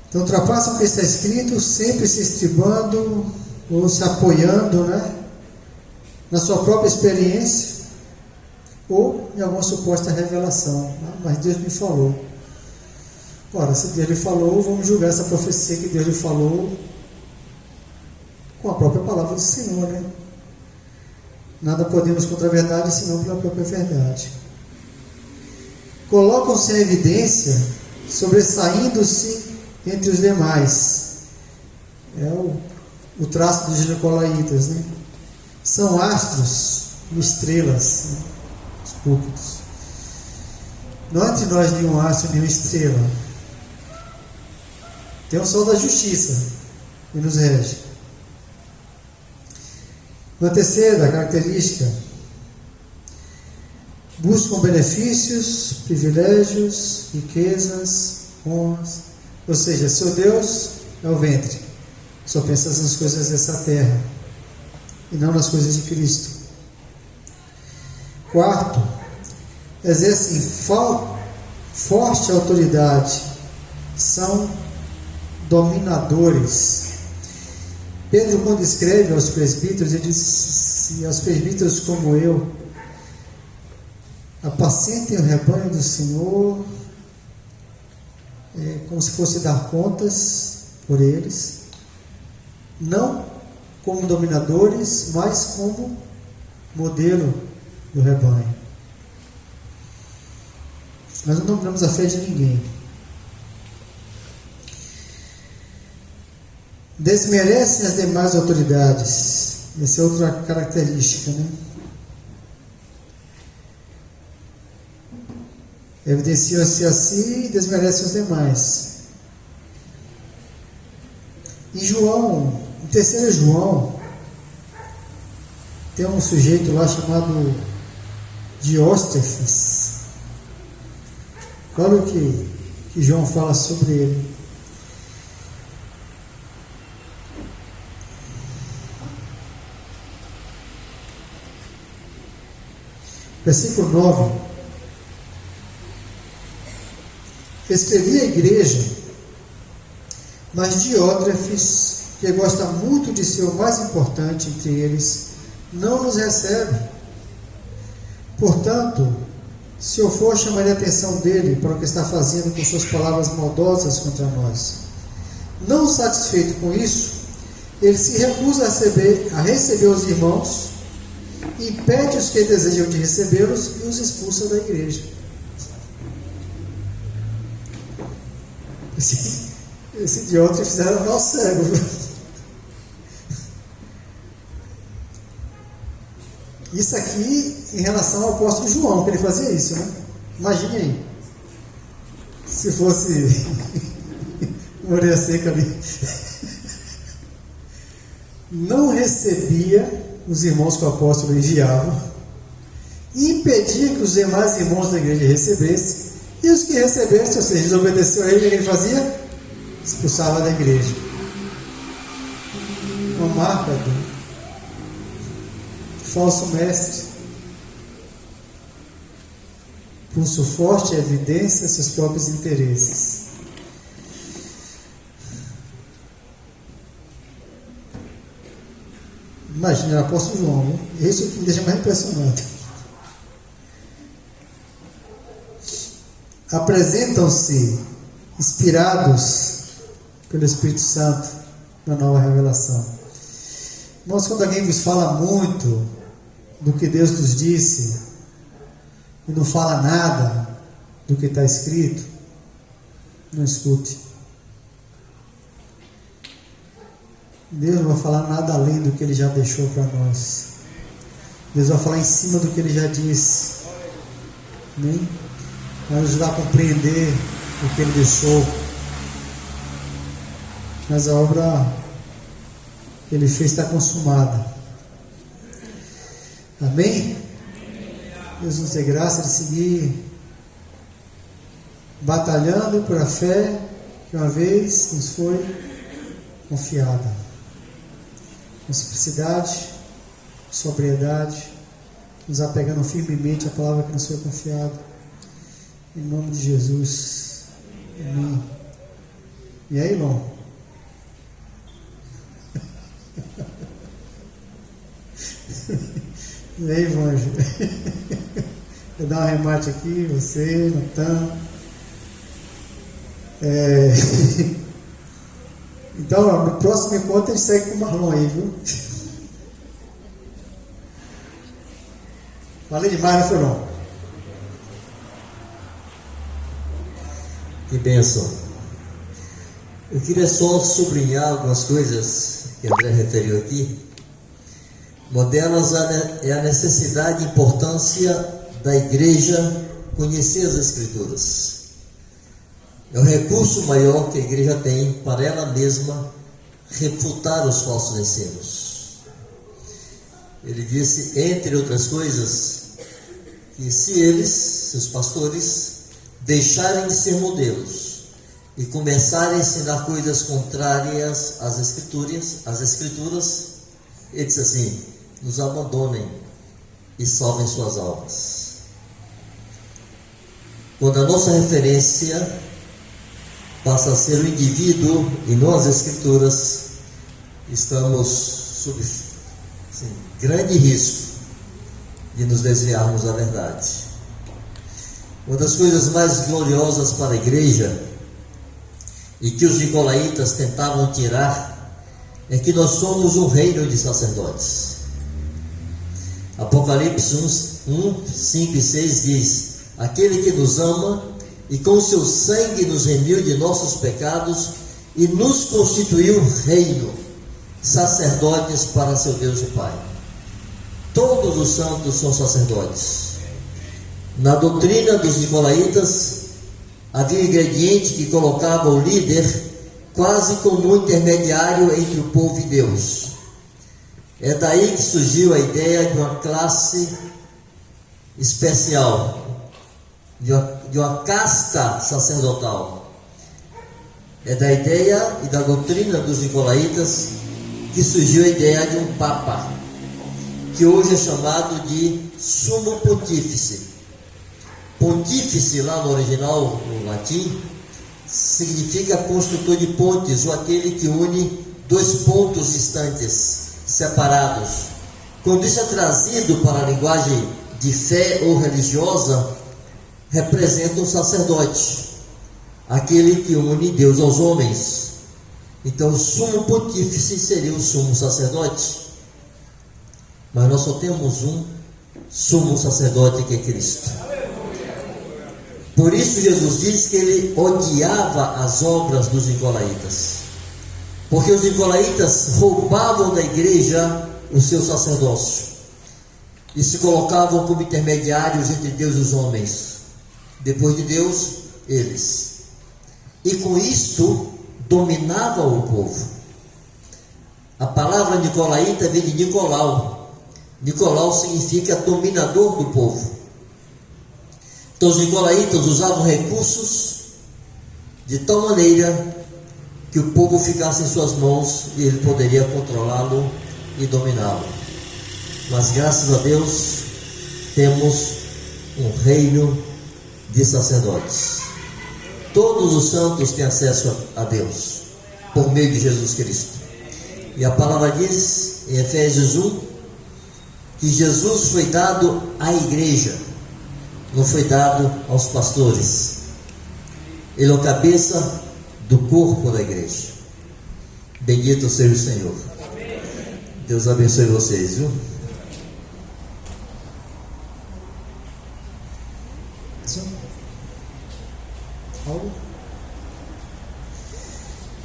Então ultrapassam o que está escrito, sempre se estribando ou se apoiando, né, na sua própria experiência ou em alguma suposta revelação. Né? Mas Deus me falou. Ora, se Deus lhe falou, vamos julgar essa profecia que Deus lhe falou com a própria palavra do Senhor, né? Nada podemos contra a verdade, senão pela própria verdade. Colocam-se em evidência, sobressaindo-se entre os demais. É o traço dos nicolaítas, né? São astros e estrelas, né? Os púlpitos. Não há entre nós nenhum astro, nenhuma estrela. Tem o sol da justiça que nos rege. Uma terceira característica: buscam benefícios, privilégios, riquezas, honras. Ou seja, seu Deus é o ventre. Só pensa nas coisas dessa terra e não nas coisas de Cristo. Quarto, exercem forte autoridade. São dominadores. Pedro, quando escreve aos presbíteros, ele diz: aos presbíteros como eu, apacentem o rebanho do Senhor, como se fosse dar contas por eles, não como dominadores, mas como modelo do rebanho. Nós não dominamos a fé de ninguém. Desmerecem as demais autoridades. Essa é outra característica, né? Evidenciam-se a si e desmerecem os demais. Em 3 João, tem um sujeito lá chamado Diótrefes. Olha o que João fala sobre ele. Versículo 9. Escrevi à igreja, mas Diótrefes, que gosta muito de ser o mais importante entre eles, não nos recebe. Portanto, se eu for, chamarei a atenção dele para o que está fazendo com suas palavras maldosas contra nós. Não satisfeito com isso, ele se recusa a receber os irmãos, impede os que desejam de recebê-los e os expulsa da igreja. Esse Diótrefes era mal cego. Isso aqui em relação ao apóstolo João, que ele fazia isso, né? Imagine aí, se fosse uma orelha seca ali. Não recebia os irmãos que o apóstolo enviava, impedia que os demais irmãos da igreja recebessem, e os que recebessem, ou seja, desobedeceu a ele, o que ele fazia? Expulsava da igreja. Uma marca do falso mestre. Pulso forte, evidência seus próprios interesses. Imagina, o apóstolo João, né? Isso é o que me deixa mais impressionante. Apresentam-se inspirados pelo Espírito Santo na nova revelação. Irmãos, quando alguém vos fala muito do que Deus nos disse e não fala nada do que está escrito, não escute. Deus não vai falar nada além do que Ele já deixou para nós. Deus vai falar em cima do que Ele já disse. Amém? Vai nos ajudar a compreender o que Ele deixou. Mas a obra que Ele fez está consumada. Amém? Deus nos dê graça de seguir batalhando por a fé que uma vez nos foi confiada. Com simplicidade, sobriedade, nos apegando firmemente à palavra que nos foi confiada. Em nome de Jesus. Amém. E aí, Lon? E aí, Vanjo? Vou dar um remate aqui, você, Natan. Então, no próximo encontro ele segue com o Marlon aí, viu? Falei demais, não foi, não? Que bênção. Eu queria só sublinhar algumas coisas que André referiu aqui. Uma delas é a necessidade e importância da igreja conhecer as Escrituras. É o recurso maior que a igreja tem para ela mesma refutar os falsos ensinos. Ele disse, entre outras coisas, que se eles, seus pastores, deixarem de ser modelos e começarem a ensinar coisas contrárias às escrituras, ele diz assim, nos abandonem e salvem suas almas. Quando a nossa referência passa a ser o indivíduo e não as escrituras, estamos sob grande risco de nos desviarmos da verdade. Uma das coisas mais gloriosas para a igreja e que os nicolaítas tentavam tirar é que nós somos um reino de sacerdotes. Apocalipse 1, 5 e 6 diz: aquele que nos ama e com seu sangue nos remiu de nossos pecados e nos constituiu reino, sacerdotes para seu Deus e Pai. Todos os santos são sacerdotes. Na doutrina dos nicolaítas havia um ingrediente que colocava o líder quase como um intermediário entre o povo e Deus. É daí que surgiu a ideia de uma classe especial, de uma casta sacerdotal. É da ideia e da doutrina dos nicolaítas que surgiu a ideia de um papa, que hoje é chamado de sumo pontífice. Pontífice, lá no original, no latim, significa construtor de pontes, ou aquele que une dois pontos distantes, separados. Quando isso é trazido para a linguagem de fé ou religiosa, representa um sacerdote, aquele que une Deus aos homens. Então, o sumo pontífice seria o sumo sacerdote. Mas nós só temos um sumo sacerdote, que é Cristo. Por isso Jesus diz que ele odiava as obras dos nicolaítas, porque os nicolaítas roubavam da igreja o seu sacerdócio e se colocavam como intermediários entre Deus e os homens. Depois de Deus, eles. E com isto dominavam o povo. A palavra nicolaíta vem de Nicolau. Nicolau significa dominador do povo. Então os nicolaítas usavam recursos de tal maneira que o povo ficasse em suas mãos e ele poderia controlá-lo e dominá-lo. Mas graças a Deus temos um reino de sacerdotes. Todos os santos têm acesso a Deus por meio de Jesus Cristo. E a palavra diz em Efésios 1 que Jesus foi dado à igreja, não foi dado aos pastores. Ele é o cabeça do corpo da igreja. Bendito seja o Senhor. Deus abençoe vocês, viu?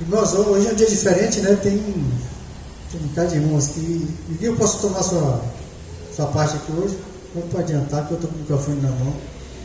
Irmãos, hoje é um dia diferente, né? Tem um bocado de irmãos aqui. E eu posso tomar sua parte aqui hoje? Vamos adiantar, que eu estou com o microfone na mão.